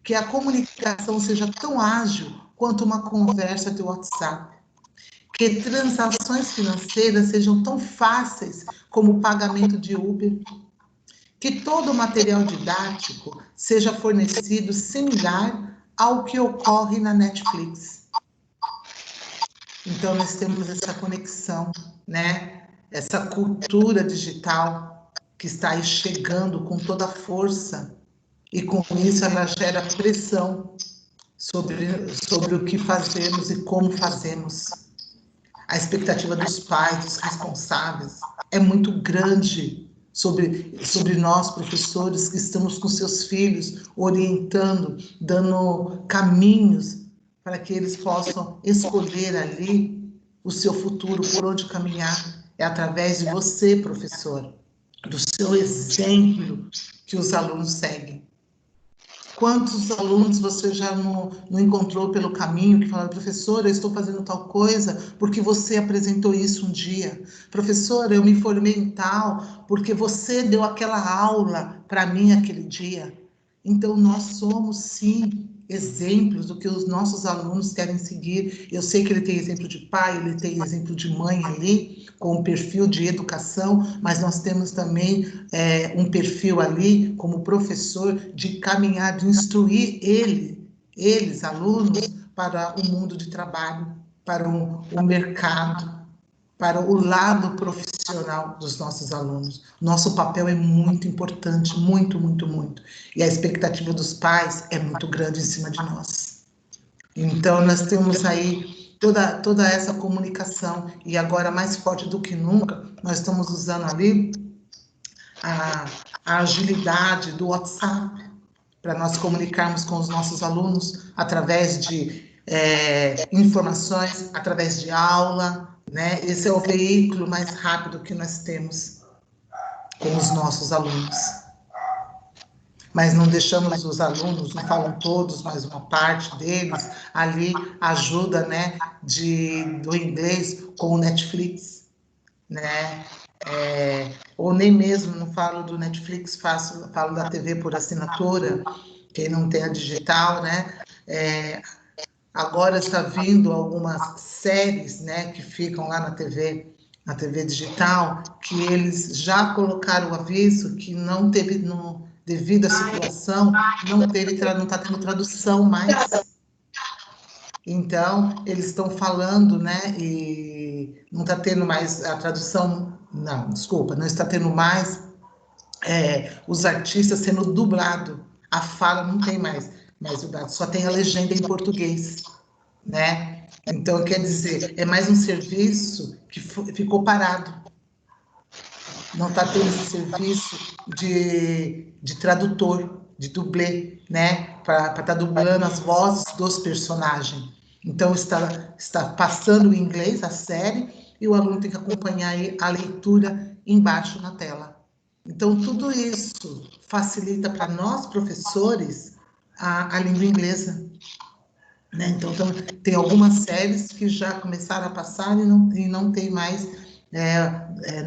Que a comunicação seja tão ágil quanto uma conversa de WhatsApp. Que transações financeiras sejam tão fáceis como o pagamento de Uber. Que todo o material didático seja fornecido similar ao que ocorre na Netflix. Então, nós temos essa conexão, né? Essa cultura digital que está aí chegando com toda a força, e com isso ela gera pressão sobre o que fazemos e como fazemos. A expectativa dos pais, dos responsáveis, é muito grande sobre nós, professores, que estamos com seus filhos, orientando, dando caminhos para que eles possam escolher ali o seu futuro, por onde caminhar. É através de você, professor, do seu exemplo que os alunos seguem. Quantos alunos você já não encontrou pelo caminho que falaram, professora, eu estou fazendo tal coisa porque você apresentou isso um dia. Professora, eu me formei em tal porque você deu aquela aula para mim aquele dia. Então, nós somos, sim, exemplos do que os nossos alunos querem seguir. Eu sei que ele tem exemplo de pai, ele tem exemplo de mãe ali, com um perfil de educação, mas nós temos também um perfil ali, como professor, de caminhar, de instruir eles, alunos, para o mundo de trabalho, para o mercado, para o lado profissional dos nossos alunos. Nosso papel é muito importante, muito, muito, muito. E a expectativa dos pais é muito grande em cima de nós. Então, nós temos aí toda essa comunicação, e agora, mais forte do que nunca, nós estamos usando ali a agilidade do WhatsApp, para nós comunicarmos com os nossos alunos através de informações, através de aula, né? Esse é o veículo mais rápido que nós temos com os nossos alunos. Mas não deixamos os alunos, não falam todos, mas uma parte deles ali ajuda, né, do inglês com o Netflix, né? Ou nem mesmo, não falo do Netflix, falo da TV por assinatura, quem não tem a digital, né? Agora está vindo algumas séries, né, que ficam lá na TV digital, que eles já colocaram o aviso que não teve, devido à situação, não está tendo tradução mais. Então, eles estão falando, né, e não está tendo mais a tradução, não, desculpa, não está tendo mais os artistas sendo dublado, a fala não tem mais. mais dublado, só tem a legenda em português, né? Então, quer dizer, é mais um serviço que ficou parado. Não está tendo esse serviço de tradutor, de dublê, né? Para estar dublando as vozes dos personagens. Então, está passando em inglês a série e o aluno tem que acompanhar a leitura embaixo na tela. Então, tudo isso facilita para nós, professores, a língua inglesa. Né? Então, tem algumas séries que já começaram a passar e não tem mais,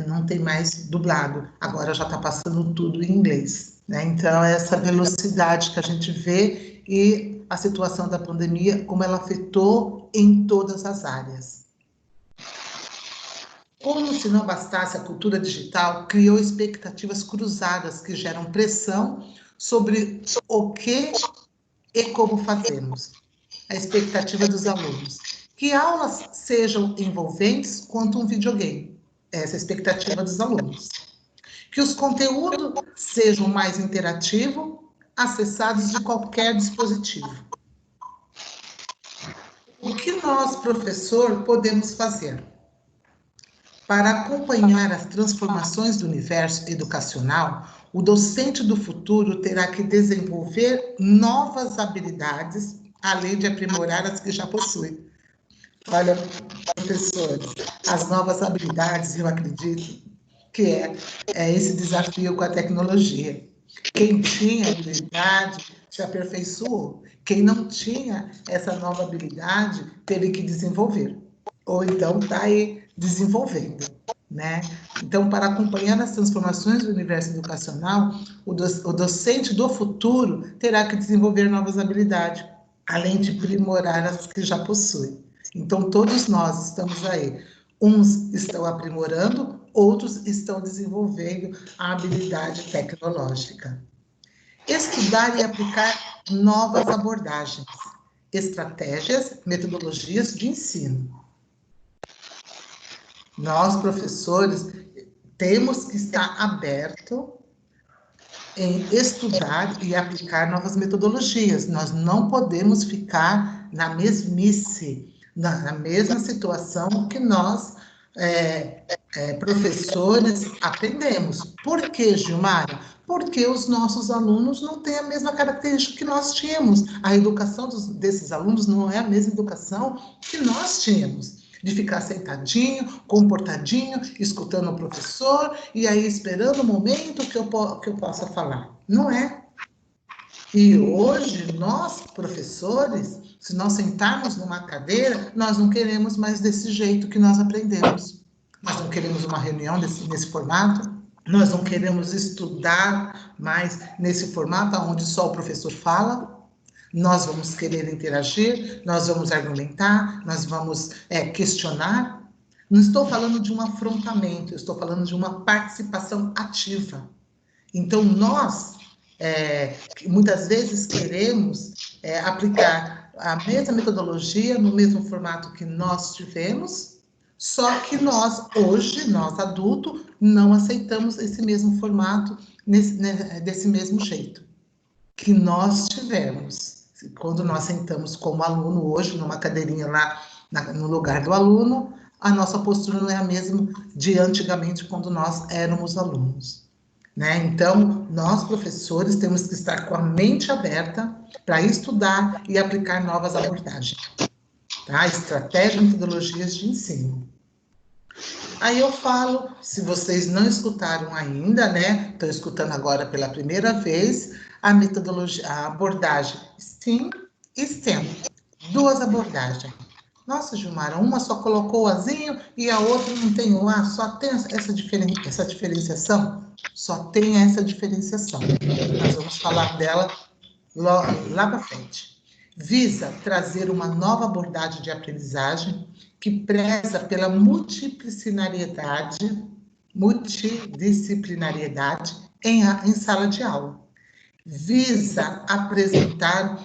não tem mais dublado. Agora já está passando tudo em inglês. Né? Então, essa velocidade que a gente vê e a situação da pandemia, como ela afetou em todas as áreas. Como se não bastasse, a cultura digital criou expectativas cruzadas que geram pressão sobre o que e como fazemos. A expectativa dos alunos. Que aulas sejam envolventes quanto um videogame. Essa é a expectativa dos alunos. Que os conteúdos sejam mais interativos, acessados de qualquer dispositivo. O que nós, professor, podemos fazer? Para acompanhar as transformações do universo educacional, o docente do futuro terá que desenvolver novas habilidades, além de aprimorar as que já possui. Olha, professores, as novas habilidades, eu acredito que é esse desafio com a tecnologia. Quem tinha habilidade se aperfeiçoou. Quem não tinha essa nova habilidade teve que desenvolver. Ou então está aí desenvolvendo. Né? Então, para acompanhar as transformações do universo educacional, o docente do futuro terá que desenvolver novas habilidades, além de aprimorar as que já possui. Então, todos nós estamos aí. Uns estão aprimorando, outros estão desenvolvendo a habilidade tecnológica. Estudar e aplicar novas abordagens, estratégias, metodologias de ensino. Nós, professores, temos que estar abertos em estudar e aplicar novas metodologias. Nós não podemos ficar na mesmice, na mesma situação que nós, professores, aprendemos. Por que, Gilmara? Porque os nossos alunos não têm a mesma característica que nós tínhamos. A educação desses alunos não é a mesma educação que nós tínhamos. De ficar sentadinho, comportadinho, escutando o professor e aí esperando o momento que eu possa falar. Não é. E hoje, nós, professores, se nós sentarmos numa cadeira, nós não queremos mais desse jeito que nós aprendemos. Nós não queremos uma reunião nesse formato, nós não queremos estudar mais nesse formato onde só o professor fala. Nós vamos querer interagir, nós vamos argumentar, nós vamos questionar. Não estou falando de um afrontamento, eu estou falando de uma participação ativa. Então, nós, muitas vezes, queremos aplicar a mesma metodologia no mesmo formato que nós tivemos, só que nós, hoje, nós adultos, não aceitamos esse mesmo formato desse mesmo jeito que nós tivemos. Quando nós sentamos como aluno hoje, numa cadeirinha lá no lugar do aluno, a nossa postura não é a mesma de antigamente, quando nós éramos alunos. Né? Então, nós, professores, temos que estar com a mente aberta para estudar e aplicar novas abordagens. Tá? Estratégias e metodologias de ensino. Aí eu falo, se vocês não escutaram ainda, né? Estão escutando agora pela primeira vez, a metodologia, a abordagem STEAM e STEM. Duas abordagens. Nossa, Gilmara, uma só colocou o azinho e a outra não tem o A, só tem essa diferenciação? Só tem essa diferenciação. Nós vamos falar dela lá para frente. Visa trazer uma nova abordagem de aprendizagem que preza pela multidisciplinariedade em sala de aula. Visa apresentar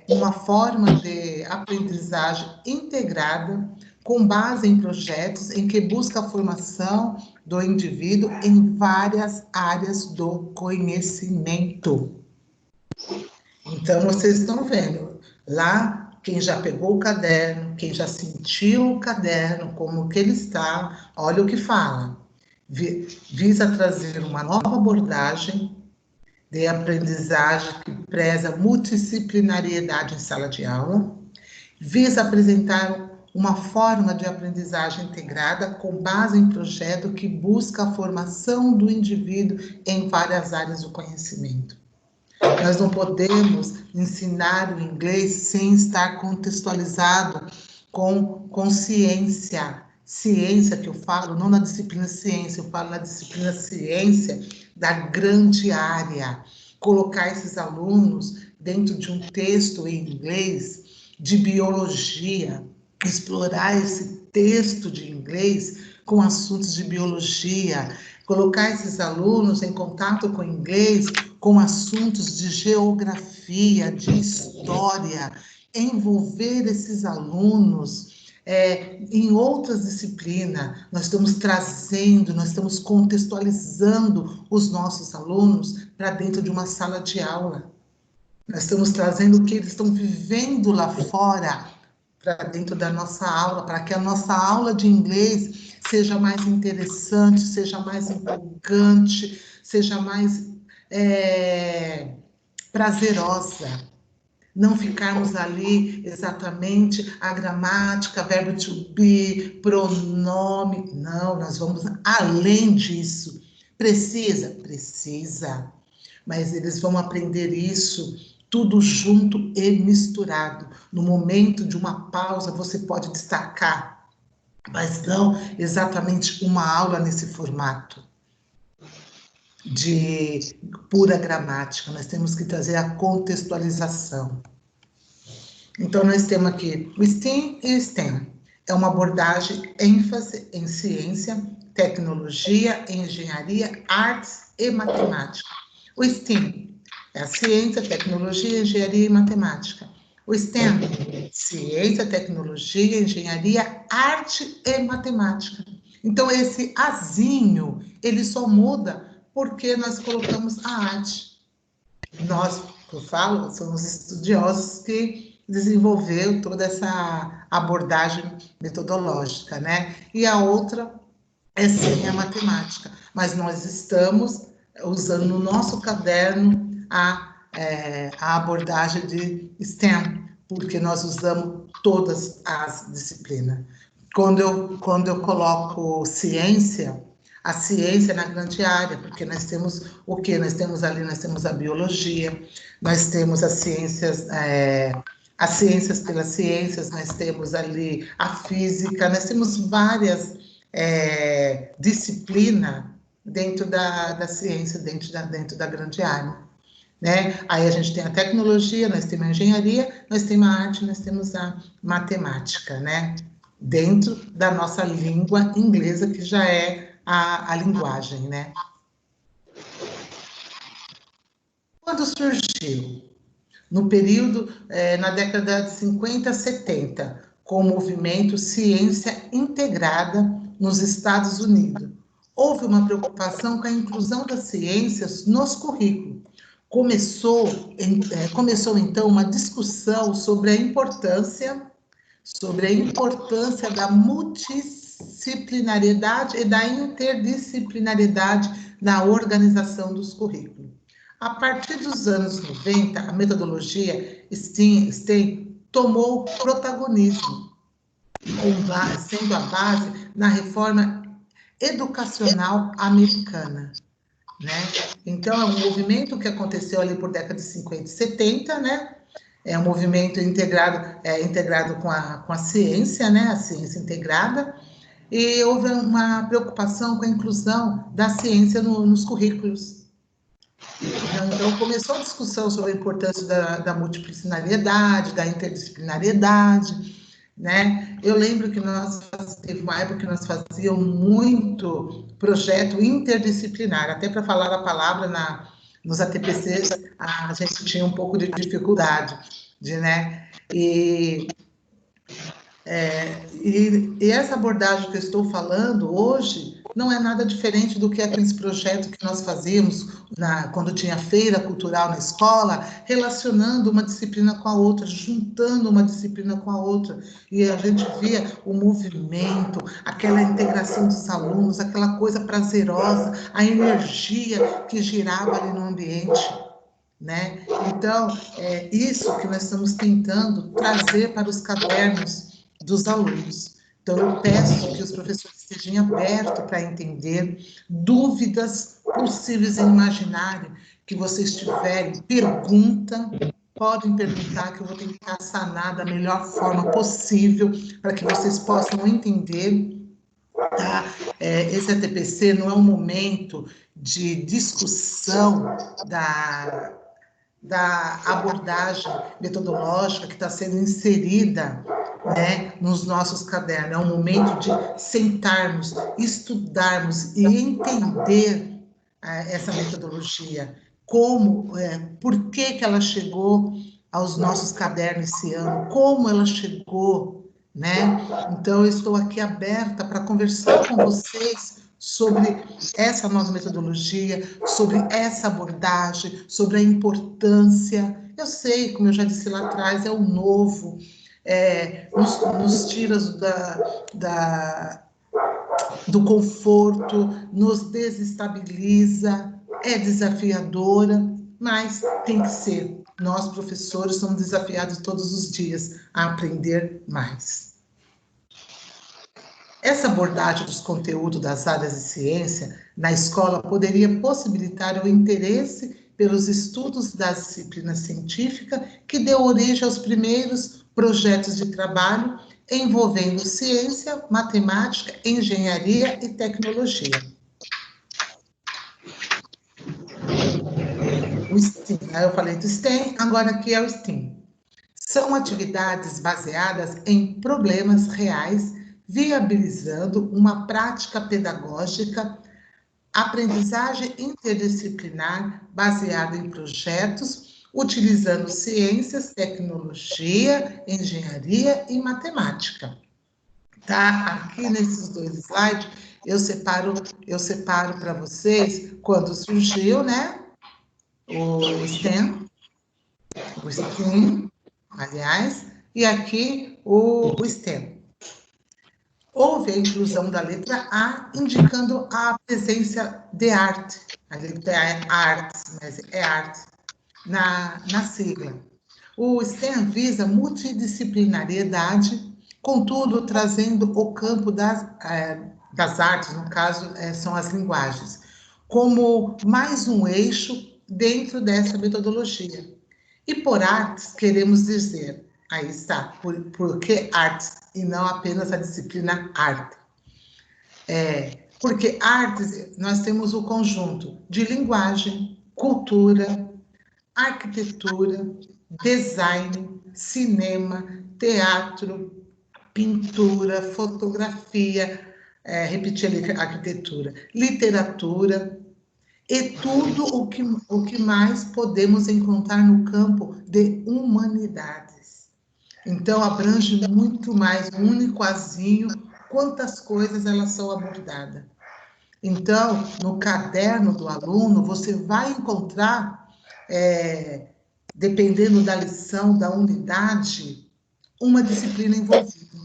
uma forma de aprendizagem integrada com base em projetos em que busca a formação do indivíduo em várias áreas do conhecimento. Então, vocês estão vendo, lá, quem já pegou o caderno, quem já sentiu o caderno, como que ele está, olha o que fala. Visa trazer uma nova abordagem de aprendizagem que preza multidisciplinariedade em sala de aula, visa apresentar uma forma de aprendizagem integrada com base em projeto que busca a formação do indivíduo em várias áreas do conhecimento. Nós não podemos ensinar o inglês sem estar contextualizado com ciência. Ciência que eu falo, não na disciplina ciência, eu falo na disciplina ciência da grande área. Colocar esses alunos dentro de um texto em inglês de biologia, explorar esse texto de inglês com assuntos de biologia, colocar esses alunos em contato com o inglês com assuntos de geografia, de história, envolver esses alunos em outras disciplinas. Nós estamos trazendo, nós estamos contextualizando os nossos alunos para dentro de uma sala de aula. Nós estamos trazendo o que eles estão vivendo lá fora para dentro da nossa aula, para que a nossa aula de inglês seja mais interessante, seja mais empolgante, seja mais prazerosa. Não ficarmos ali exatamente a gramática, verbo to be, pronome. Não, nós vamos além disso. Precisa? Precisa. Mas eles vão aprender isso tudo junto e misturado. No momento de uma pausa, você pode destacar, mas não exatamente uma aula nesse formato de pura gramática. Nós temos que trazer a contextualização. Então, nós temos aqui o STEAM e o STEM. É uma abordagem ênfase em ciência, tecnologia, engenharia, artes e matemática. O STEAM é a ciência, tecnologia, engenharia e matemática. O STEM, ciência, tecnologia, engenharia, arte e matemática. Então, esse azinho, ele só muda porque nós colocamos a arte. Nós, eu falo, somos estudiosos que desenvolveu toda essa abordagem metodológica, né? E a outra é sim a matemática, mas nós estamos usando no nosso caderno a abordagem de STEM, porque nós usamos todas as disciplinas. Quando eu coloco ciência, a ciência na grande área, porque nós temos o quê? Nós temos a biologia, nós temos as ciências pelas ciências, nós temos ali a física, nós temos várias disciplinas dentro da ciência, dentro da grande área. Né? Aí a gente tem a tecnologia, nós temos a engenharia, nós temos a arte, nós temos a matemática, né? Dentro da nossa língua inglesa, que já é a linguagem, né? Quando surgiu? No período, na década de 50, 70, com o movimento Ciência Integrada nos Estados Unidos. Houve uma preocupação com a inclusão das ciências nos currículos. Começou então, uma discussão sobre a importância da multidisciplinariedade e da interdisciplinariedade na organização dos currículos. A partir dos anos 90, a metodologia STEM tomou protagonismo, sendo a base na reforma educacional americana. Né? Então, é um movimento que aconteceu ali por década de 50 e 70, né? É um movimento integrado com a ciência, né? A ciência integrada, e houve uma preocupação com a inclusão da ciência nos currículos. Então, começou a discussão sobre a importância da multidisciplinariedade, da interdisciplinariedade, né? Eu lembro que teve uma época que nós fazíamos muito projeto interdisciplinar, até para falar a palavra nos ATPCs, a gente tinha um pouco de dificuldade, né? E essa abordagem que eu estou falando hoje não é nada diferente do que aqueles projetos que nós fazíamos quando tinha feira cultural na escola, relacionando uma disciplina com a outra, juntando uma disciplina com a outra. E a gente via o movimento, aquela integração dos alunos, aquela coisa prazerosa, a energia que girava ali no ambiente, né? Então, é isso que nós estamos tentando trazer para os cadernos dos alunos. Então, eu peço que os professores estejam abertos para entender dúvidas possíveis e imaginárias que vocês tiverem. Podem perguntar, que eu vou tentar sanar da melhor forma possível para que vocês possam entender. Tá? Esse ATPC não é um momento de discussão da abordagem metodológica que está sendo inserida, né, nos nossos cadernos. É um momento de sentarmos, estudarmos e entender essa metodologia, por que ela chegou aos nossos cadernos esse ano, como ela chegou, né? Então, eu estou aqui aberta para conversar com vocês sobre essa nova metodologia, sobre essa abordagem, sobre a importância. Eu sei, como eu já disse lá atrás, é o novo, nos tira do conforto, nos desestabiliza, é desafiadora, mas tem que ser. Nós, professores, somos desafiados todos os dias a aprender mais. Essa abordagem dos conteúdos das áreas de ciência na escola poderia possibilitar o interesse pelos estudos da disciplina científica que deu origem aos primeiros projetos de trabalho envolvendo ciência, matemática, engenharia e tecnologia. O STEAM, aí eu falei do STEM, agora aqui é o STEAM. São atividades baseadas em problemas reais, viabilizando uma prática pedagógica, aprendizagem interdisciplinar baseada em projetos, utilizando ciências, tecnologia, engenharia e matemática. Tá? Aqui nesses 2 slides, eu separo para vocês quando surgiu, né? O STEM, aliás, e aqui o STEM. Houve a inclusão da letra A, indicando a presença de arte. A letra é artes, mas é arte, na sigla. O STEM visa multidisciplinariedade, contudo, trazendo o campo das artes, no caso, são as linguagens, como mais um eixo dentro dessa metodologia. E por artes, queremos dizer, aí está, por que artes e não apenas a disciplina arte? Porque artes, nós temos o conjunto de linguagem, cultura, arquitetura, design, cinema, teatro, pintura, fotografia, repetir a arquitetura, literatura, e tudo o que mais podemos encontrar no campo de humanidades. Então, abrange muito mais, um único azinho, quantas coisas elas são abordadas. Então, no caderno do aluno, você vai encontrar, dependendo da lição, da unidade, uma disciplina envolvida.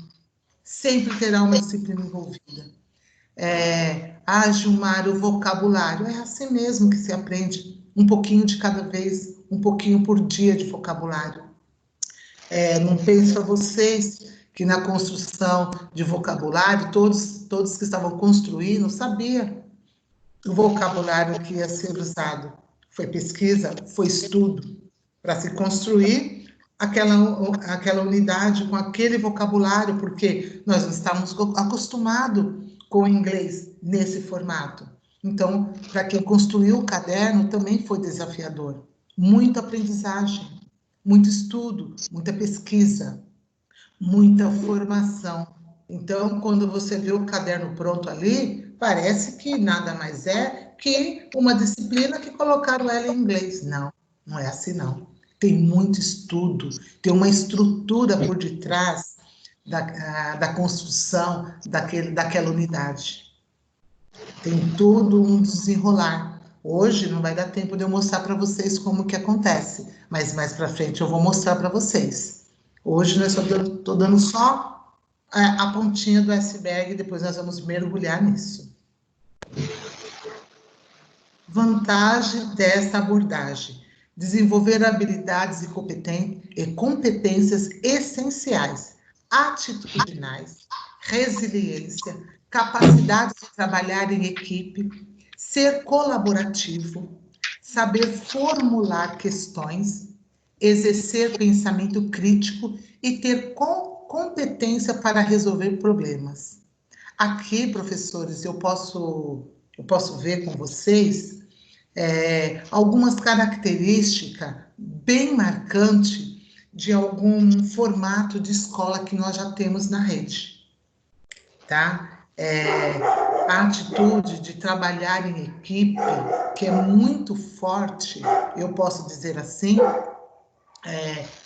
Sempre terá uma disciplina envolvida. Gilmar, o vocabulário. É assim mesmo que se aprende, um pouquinho de cada vez, um pouquinho por dia de vocabulário. Não penso a vocês que na construção de vocabulário, todos que estavam construindo sabiam o vocabulário que ia ser usado. Foi pesquisa, foi estudo, para se construir aquela unidade com aquele vocabulário, porque nós não estávamos acostumados com o inglês nesse formato. Então, para quem construiu o caderno, também foi desafiador. Muita aprendizagem, muito estudo, muita pesquisa, muita formação. Então, quando você vê o caderno pronto ali, parece que nada mais é que uma disciplina que colocaram ela em inglês. Não, não é assim não. Tem muito estudo, tem uma estrutura por detrás da construção daquela unidade. Tem todo um desenrolar. Hoje não vai dar tempo de eu mostrar para vocês como que acontece, mas mais para frente eu vou mostrar para vocês. Hoje nós estou dando só a pontinha do iceberg, depois nós vamos mergulhar nisso. Vantagem dessa abordagem: desenvolver habilidades e competências essenciais, atitudinais, resiliência, capacidade de trabalhar em equipe, ser colaborativo, saber formular questões, exercer pensamento crítico e ter competência para resolver problemas. Aqui, professores, eu posso ver com vocês algumas características bem marcantes de algum formato de escola que nós já temos na rede, tá? A atitude de trabalhar em equipe, que é muito forte, eu posso dizer assim,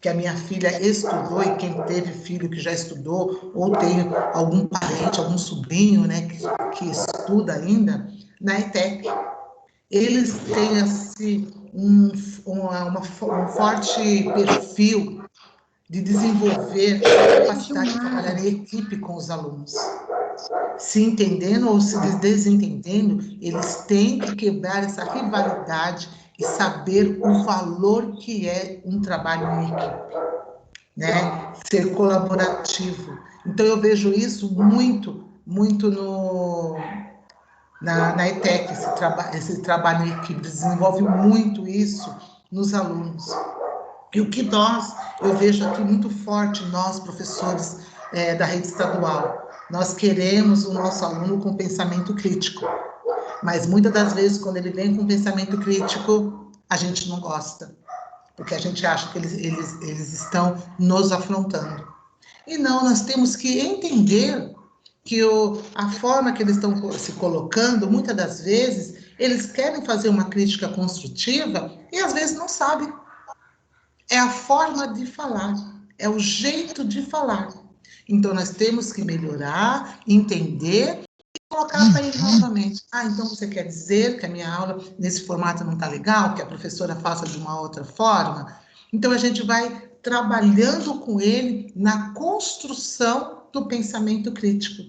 que a minha filha estudou, e quem teve filho que já estudou, ou tem algum parente, algum sobrinho, né, que estuda ainda, na ETEC. Eles têm, assim, um forte perfil de desenvolver a capacidade de trabalhar em equipe com os alunos. Se entendendo ou se desentendendo, eles têm que quebrar essa rivalidade e saber o valor que é um trabalho em equipe, né? Ser colaborativo. Então, eu vejo isso muito na ETEC, esse trabalho em equipe, desenvolve muito isso nos alunos. E o que eu vejo aqui muito forte, nós, professores da rede estadual, nós queremos o nosso aluno com pensamento crítico, mas muitas das vezes, quando ele vem com pensamento crítico, a gente não gosta, porque a gente acha que eles estão nos afrontando. E não, nós temos que entender que a forma que eles estão se colocando, muitas das vezes, eles querem fazer uma crítica construtiva e às vezes não sabem. É a forma de falar, é o jeito de falar. Então, nós temos que melhorar, entender e colocar para ele novamente. Então você quer dizer que a minha aula nesse formato não está legal, que a professora faça de uma outra forma? Então, a gente vai trabalhando com ele na construção do pensamento crítico,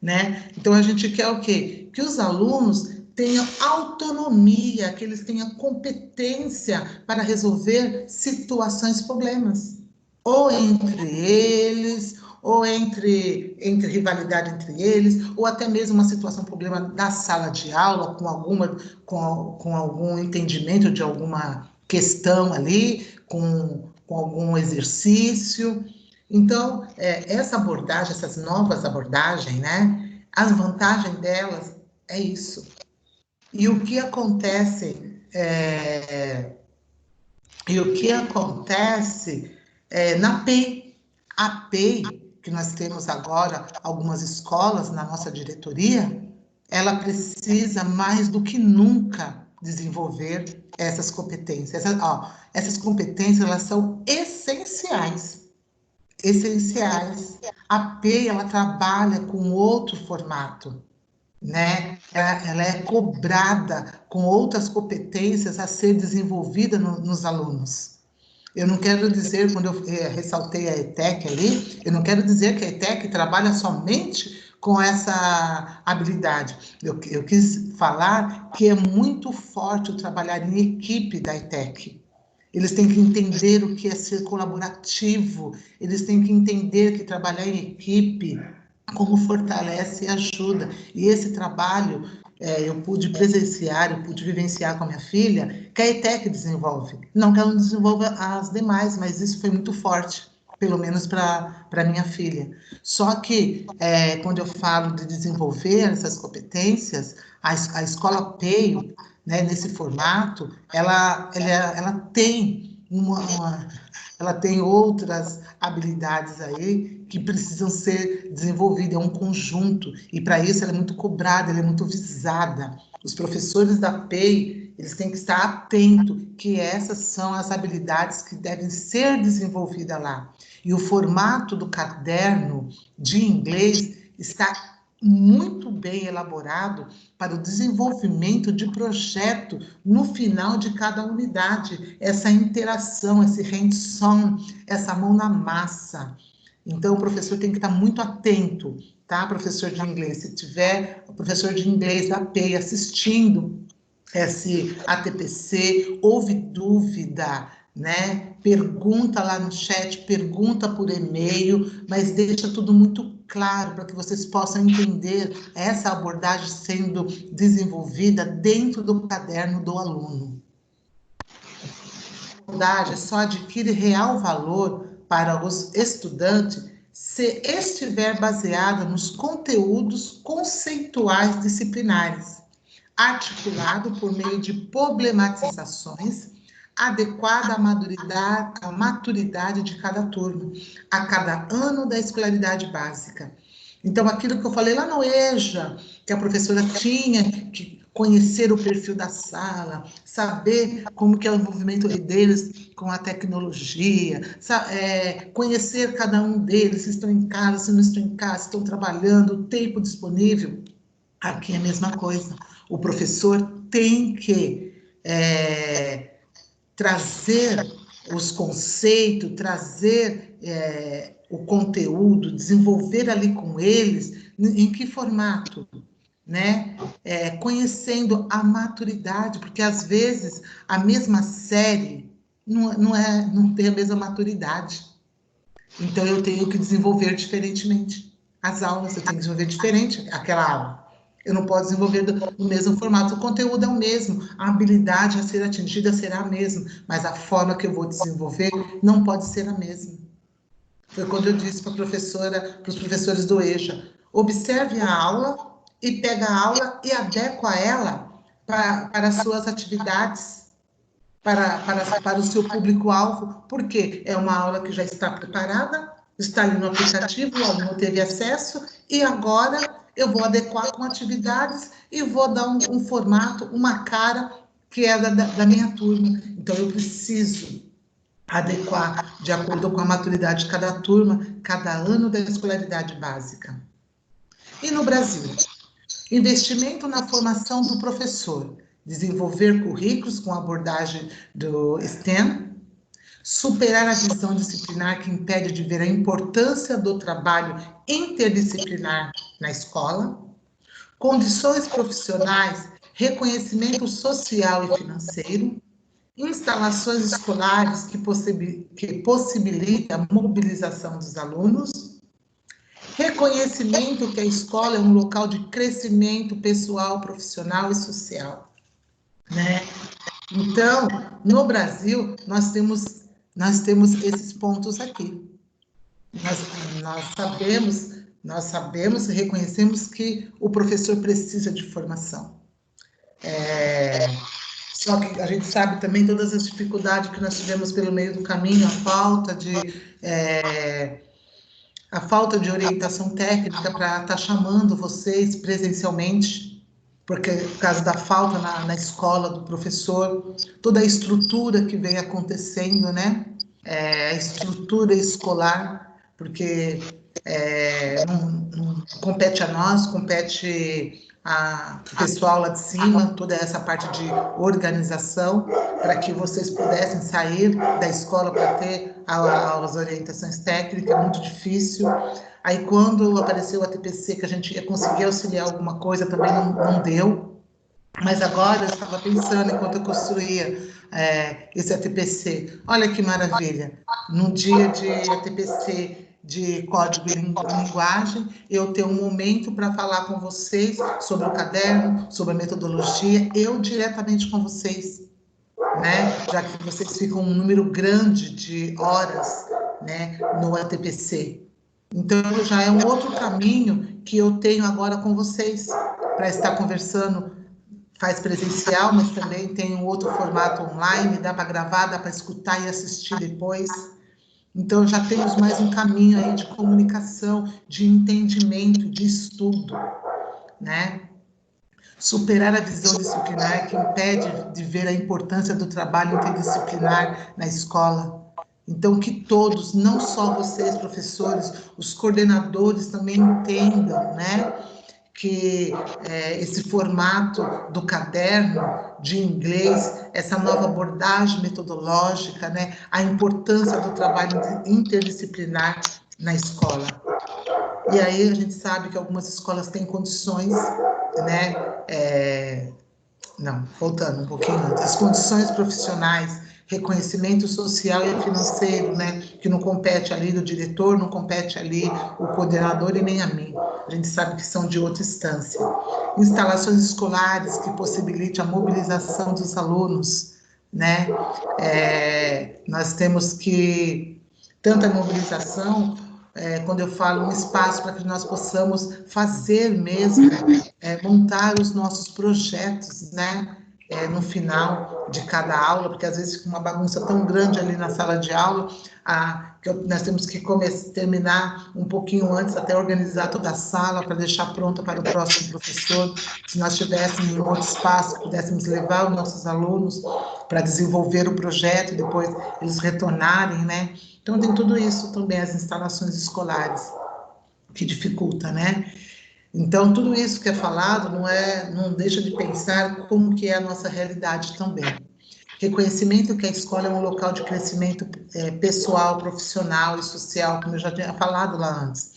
né? Então, a gente quer o quê? Que os alunos tenham autonomia, que eles tenham competência para resolver situações, problemas, ou entre eles, ou entre rivalidade entre eles, ou até mesmo uma situação, problema da sala de aula, com algum entendimento de alguma questão ali, com algum exercício. Então, essa abordagem, essas novas abordagens, né? As vantagens delas é isso. E o que acontece na PEI? A PEI, que nós temos agora algumas escolas na nossa diretoria, ela precisa mais do que nunca desenvolver essas competências. Essas competências, elas são essenciais. A PEI, ela trabalha com outro formato, né? Ela é cobrada com outras competências a ser desenvolvida nos alunos. Eu não quero dizer, quando eu ressaltei a ETEC ali, eu não quero dizer que a ETEC trabalha somente com essa habilidade. Eu quis falar que é muito forte o trabalhar em equipe da ETEC. Eles têm que entender o que é ser colaborativo, eles têm que entender que trabalhar em equipe, como fortalece e ajuda. E esse trabalho eu pude presenciar, eu pude vivenciar com a minha filha, que a ETEC desenvolve. Não que ela não desenvolva as demais, mas isso foi muito forte, pelo menos para minha filha. Só que, quando eu falo de desenvolver essas competências, a escola PEI, né, nesse formato, ela tem ela tem outras habilidades aí que precisam ser desenvolvidas, é um conjunto, e para isso ela é muito cobrada, ela é muito visada. Os professores da PEI, eles têm que estar atentos que essas são as habilidades que devem ser desenvolvidas lá. E o formato do caderno de inglês está muito bem elaborado para o desenvolvimento de projeto no final de cada unidade, essa interação, esse hands-on, essa mão na massa. Então, o professor tem que estar muito atento, tá, professor de inglês? Se tiver o professor de inglês da PEI assistindo esse ATPC, houve dúvida, né? Pergunta lá no chat, pergunta por e-mail, mas deixa tudo muito claro para que vocês possam entender essa abordagem sendo desenvolvida dentro do caderno do aluno. A abordagem só adquire real valor para os estudantes se estiver baseada nos conteúdos conceituais disciplinares, articulado por meio de problematizações adequada à maturidade de cada turma, a cada ano da escolaridade básica. Então, aquilo que eu falei lá no EJA, que a professora tinha que conhecer o perfil da sala, saber como que é o envolvimento deles com a tecnologia, conhecer cada um deles, se estão em casa, se não estão em casa, se estão trabalhando, o tempo disponível. Aqui é a mesma coisa. O professor tem que trazer os conceitos, trazer o conteúdo, desenvolver ali com eles, em que formato? Né? Conhecendo a maturidade, porque às vezes a mesma série não tem a mesma maturidade. Então eu tenho que desenvolver diferentemente as aulas, eu tenho que desenvolver diferente aquela aula. Eu não posso desenvolver no mesmo formato, o conteúdo é o mesmo, a habilidade a ser atingida será a mesma, mas a forma que eu vou desenvolver não pode ser a mesma. Foi quando eu disse para os professores do EJA, observe a aula e pega a aula e adequa ela para as suas atividades, para o seu público-alvo, porque é uma aula que já está preparada, está ali no aplicativo, o aluno teve acesso, e agora eu vou adequar com atividades e vou dar um formato, uma cara que é da minha turma. Então, eu preciso adequar de acordo com a maturidade de cada turma, cada ano da escolaridade básica. E no Brasil? Investimento na formação do professor, desenvolver currículos com abordagem do STEM, superar a visão disciplinar que impede de ver a importância do trabalho interdisciplinar na escola, condições profissionais, reconhecimento social e financeiro, instalações escolares que possibilitem a mobilização dos alunos, reconhecimento que a escola é um local de crescimento pessoal, profissional e social, né? Então, no Brasil, nós temos esses pontos aqui. Nós sabemos e reconhecemos que o professor precisa de formação. Só que a gente sabe também todas as dificuldades que nós tivemos pelo meio do caminho, a falta de orientação técnica para estar chamando vocês presencialmente, porque por causa da falta na escola do professor, toda a estrutura que vem acontecendo, né? A estrutura escolar, porque não compete a nós, compete o pessoal lá de cima, toda essa parte de organização, para que vocês pudessem sair da escola para ter as orientações técnicas, é muito difícil. Aí, quando apareceu o ATPC, que a gente ia conseguir auxiliar alguma coisa, também não deu. Mas agora eu estava pensando, enquanto eu construía esse ATPC, olha que maravilha, no dia de ATPC de código e linguagem, eu tenho um momento para falar com vocês sobre o caderno, sobre a metodologia, eu diretamente com vocês, né? Já que vocês ficam um número grande de horas, né, no ATPC. Então, já é um outro caminho que eu tenho agora com vocês, para estar conversando. Faz presencial, mas também tem um outro formato online, dá para gravar, dá para escutar e assistir depois. Então, já temos mais um caminho aí de comunicação, de entendimento, de estudo, né? Superar a visão disciplinar que impede de ver a importância do trabalho interdisciplinar na escola. Então, que todos, não só vocês, professores, os coordenadores também entendam, né? que esse formato do caderno de inglês, essa nova abordagem metodológica, né, a importância do trabalho interdisciplinar na escola. E aí a gente sabe que algumas escolas têm condições, né, voltando um pouquinho antes, as condições profissionais, reconhecimento social e financeiro, né, que não compete ali do diretor, não compete ali o coordenador e nem a mim. A gente sabe que são de outra instância. Instalações escolares que possibilitem a mobilização dos alunos, né? Nós temos que, tanto a mobilização, quando eu falo um espaço para que nós possamos fazer mesmo, montar os nossos projetos, né? No final de cada aula, porque às vezes fica uma bagunça tão grande ali na sala de aula, que nós temos que terminar um pouquinho antes, até organizar toda a sala para deixar pronta para o próximo professor. Se nós tivéssemos um outro espaço, pudéssemos levar os nossos alunos para desenvolver o projeto e depois eles retornarem, né? Então tem tudo isso também, as instalações escolares, que dificulta, né? Então, tudo isso que é falado não deixa de pensar como que é a nossa realidade também. Reconhecimento que a escola é um local de crescimento pessoal, profissional e social, como eu já tinha falado lá antes.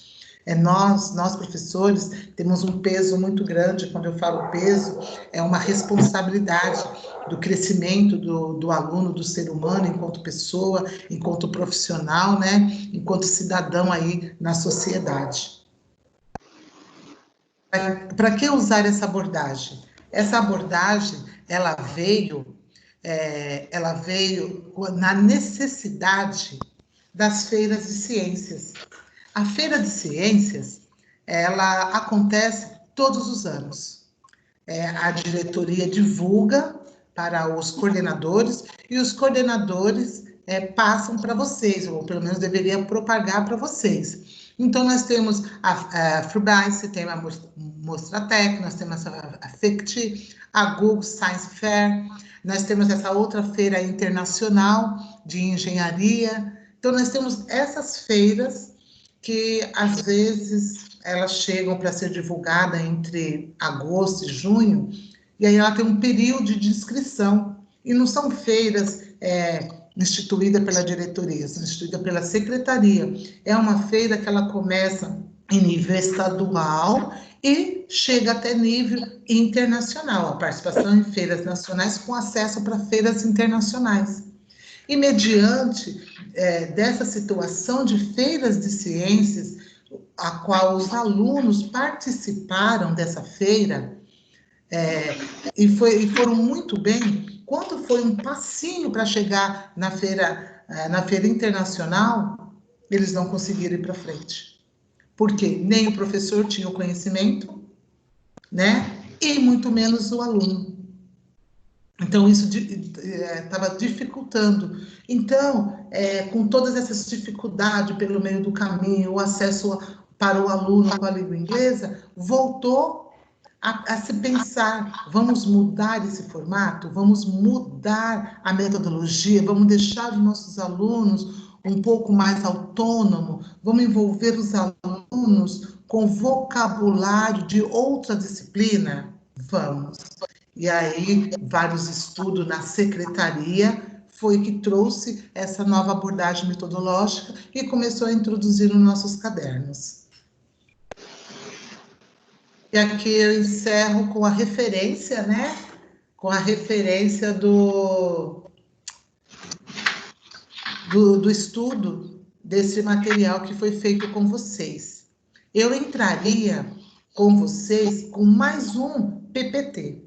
Nós, professores, temos um peso muito grande. Quando eu falo peso, é uma responsabilidade do crescimento do aluno, do ser humano, enquanto pessoa, enquanto profissional, né? Enquanto cidadão aí na sociedade. Para que usar essa abordagem? Essa abordagem, ela veio na necessidade das feiras de ciências. A feira de ciências, ela acontece todos os anos. A diretoria divulga para os coordenadores e os coordenadores passam para vocês, ou pelo menos deveria propagar para vocês. Então, nós temos a Fulbright, tem a Mostratec, nós temos a FECT, a Google Science Fair, nós temos essa outra feira internacional de engenharia. Então, nós temos essas feiras que, às vezes, elas chegam para ser divulgada entre agosto e junho, e aí ela tem um período de inscrição, e não são feiras instituída pela diretoria, instituída pela secretaria. É uma feira que ela começa em nível estadual e chega até nível internacional, a participação em feiras nacionais com acesso para feiras internacionais. E mediante dessa situação de feiras de ciências, a qual os alunos participaram dessa feira, e foram muito bem. Quando foi um passinho para chegar na feira internacional, eles não conseguiram ir para frente. Por quê? Nem o professor tinha o conhecimento, né? E muito menos o aluno. Então, isso estava dificultando. Então, com todas essas dificuldades pelo meio do caminho, o acesso para o aluno com a língua inglesa, voltou a se pensar, vamos mudar esse formato, vamos mudar a metodologia, vamos deixar os nossos alunos um pouco mais autônomos, vamos envolver os alunos com vocabulário de outra disciplina? Vamos. E aí, vários estudos na secretaria foi que trouxe essa nova abordagem metodológica e começou a introduzir nos nossos cadernos. E aqui eu encerro com a referência, né? Com a referência do estudo desse material que foi feito com vocês. Eu entraria com vocês com mais um PPT,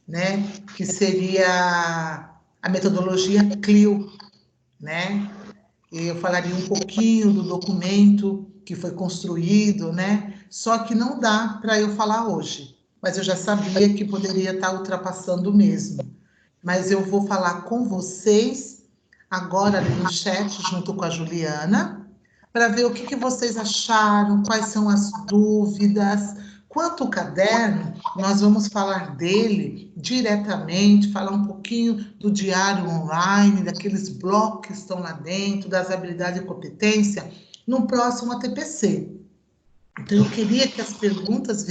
né? Que seria a metodologia CLIO, né? E eu falaria um pouquinho do documento que foi construído, né? Só que não dá para eu falar hoje, mas eu já sabia que poderia estar ultrapassando mesmo. Mas eu vou falar com vocês agora ali no chat, junto com a Juliana, para ver o que vocês acharam, quais são as dúvidas. Quanto ao caderno, nós vamos falar dele diretamente, falar um pouquinho do diário online, daqueles blocos que estão lá dentro, das habilidades e competência, no próximo ATPC. Então, eu queria que as perguntas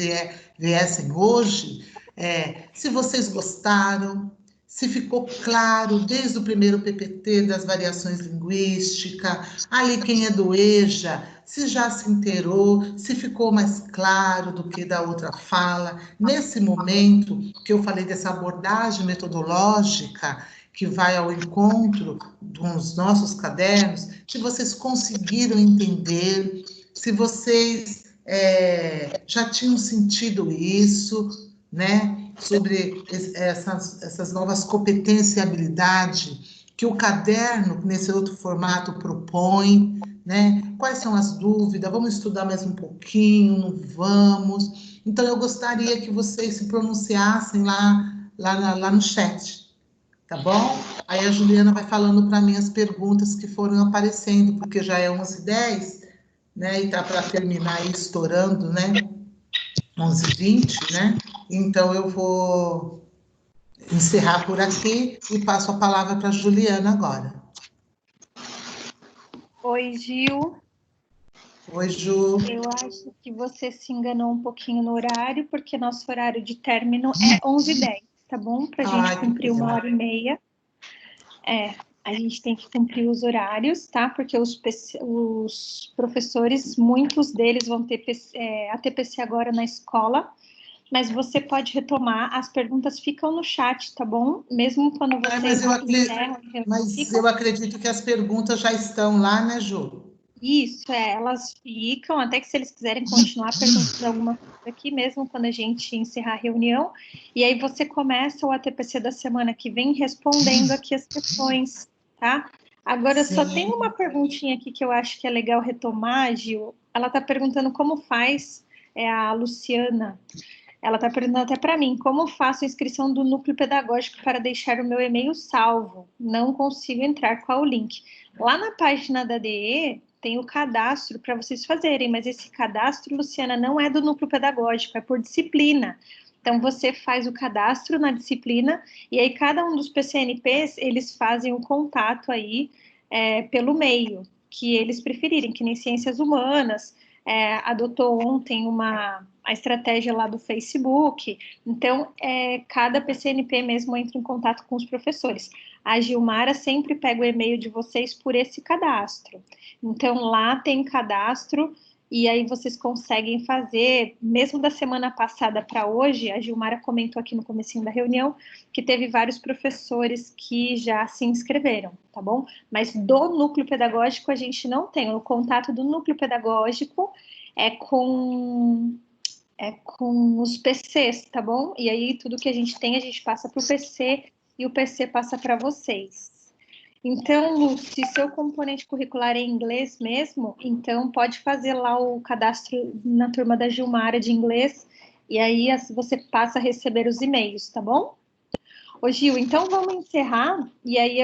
viessem hoje, se vocês gostaram, se ficou claro desde o primeiro PPT das variações linguísticas, ali quem é do EJA, se já se inteirou, se ficou mais claro do que da outra fala. Nesse momento que eu falei dessa abordagem metodológica, que vai ao encontro dos nossos cadernos, se vocês conseguiram entender, se vocês já tinham sentido isso, né? Sobre essas novas competências e habilidades que o caderno, nesse outro formato, propõe, né? Quais são as dúvidas? Vamos estudar mais um pouquinho? Não vamos? Então, eu gostaria que vocês se pronunciassem lá no chat, tá bom? Aí a Juliana vai falando para mim as perguntas que foram aparecendo, porque já é 11h10, né? E tá para terminar aí estourando, né? 11h20, né? Então eu vou encerrar por aqui e passo a palavra para a Juliana agora. Oi, Gil. Oi, Ju. Eu acho que você se enganou um pouquinho no horário, porque nosso horário de término é 11h10, tá bom? Para a gente cumprir 1h30. A gente tem que cumprir os horários, tá? Porque os professores, muitos deles vão ter a TPC agora na escola, mas você pode retomar, as perguntas ficam no chat, tá bom? Mesmo quando vocês encerram. Mas eu acredito que as perguntas já estão lá, né, Ju? Isso, elas ficam, até que se eles quiserem continuar perguntando alguma coisa aqui, mesmo quando a gente encerrar a reunião, e aí você começa o ATPC da semana que vem respondendo aqui as questões, tá? Agora, Sim. só tem uma perguntinha aqui que eu acho que é legal retomar, Gil. Ela está perguntando como faz, a Luciana. Ela está perguntando até para mim, como faço a inscrição do núcleo pedagógico para deixar o meu e-mail salvo? Não consigo entrar, qual o link? Lá na página da DE tem o cadastro para vocês fazerem, mas esse cadastro, Luciana, não é do núcleo pedagógico, é por disciplina. Então, você faz o cadastro na disciplina e aí cada um dos PCNPs, eles fazem o contato aí pelo meio que eles preferirem, que nem ciências humanas, adotou ontem a estratégia lá do Facebook. Então, cada PCNP mesmo entra em contato com os professores. A Gilmara sempre pega o e-mail de vocês por esse cadastro. Então, lá tem cadastro e aí vocês conseguem fazer, mesmo da semana passada para hoje, a Gilmara comentou aqui no comecinho da reunião que teve vários professores que já se inscreveram, tá bom? Mas do núcleo pedagógico a gente não tem. O contato do núcleo pedagógico é com os PCs, tá bom? E aí tudo que a gente tem, a gente passa para o PC e o PC passa para vocês. Então, se seu componente curricular é em inglês mesmo, então pode fazer lá o cadastro na turma da Gilmara de inglês, e aí você passa a receber os e-mails, tá bom? Ô Gil, então vamos encerrar, e aí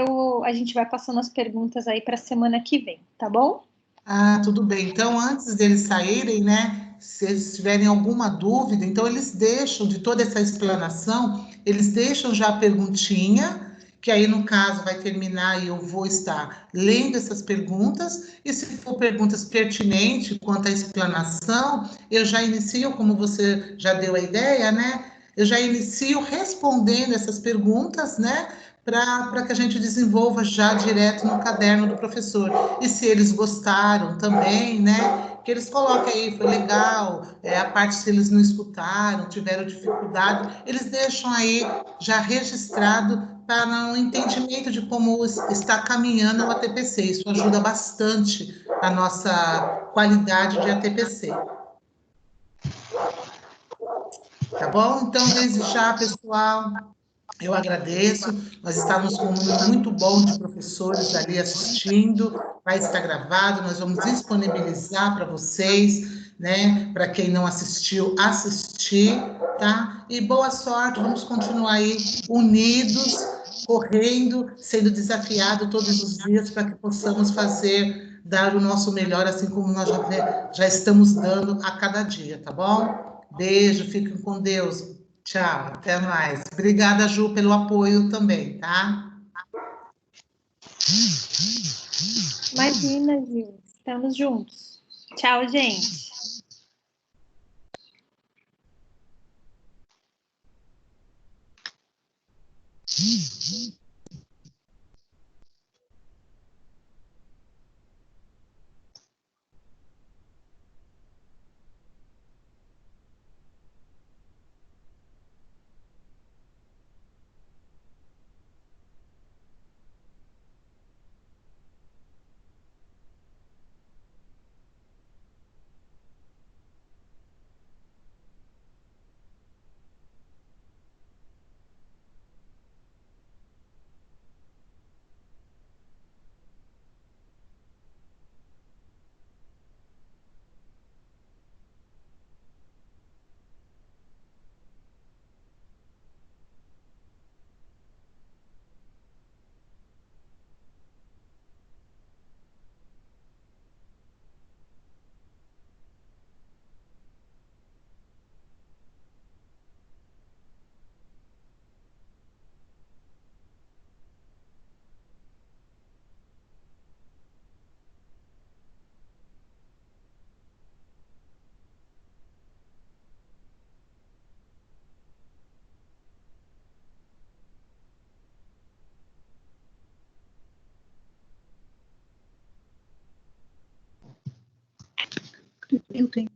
a gente vai passando as perguntas aí para a semana que vem, tá bom? Ah, tudo bem. Então, antes deles saírem, né? Se eles tiverem alguma dúvida, então eles deixam de toda essa explanação, eles deixam já a perguntinha, que aí no caso vai terminar e eu vou estar lendo essas perguntas, e se for perguntas pertinentes quanto à explanação, eu já inicio, como você já deu a ideia, né? Eu já inicio respondendo essas perguntas, né? Para que a gente desenvolva já direto no caderno do professor. E se eles gostaram também, né? Que eles coloquem aí, foi legal, a parte se eles não escutaram, tiveram dificuldade, eles deixam aí já registrado para o entendimento de como está caminhando o ATPC. Isso ajuda bastante a nossa qualidade de ATPC. Tá bom? Então, desde já, pessoal, eu agradeço. Nós estávamos com um número muito bom de professores ali assistindo. Vai estar gravado, nós vamos disponibilizar para vocês, né? Para quem não assistiu, assistir, tá? E boa sorte, vamos continuar aí unidos, correndo, sendo desafiados todos os dias para que possamos dar o nosso melhor, assim como nós já estamos dando a cada dia, tá bom? Beijo, fiquem com Deus. Tchau, até mais. Obrigada, Ju, pelo apoio também, tá? Imagina, Gil. Estamos juntos. Tchau, gente. Eu tenho.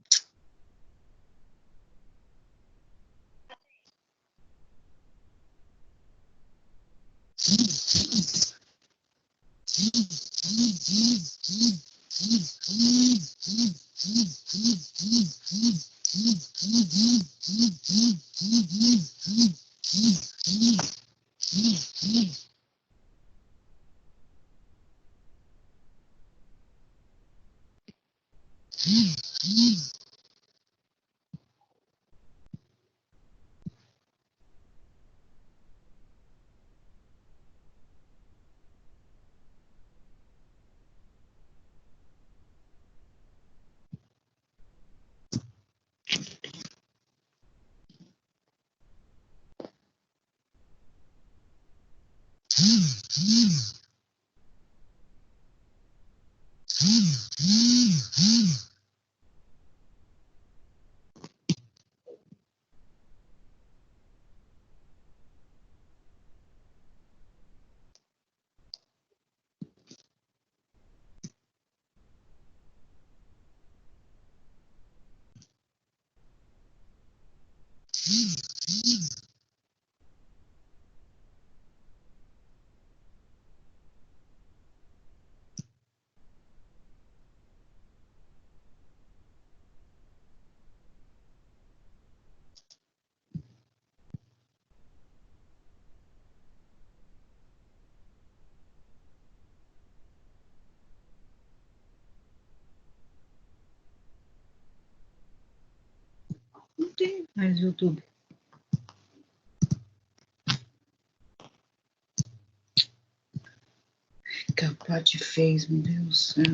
Não tem mais YouTube. Capaz de fez, meu Deus do céu.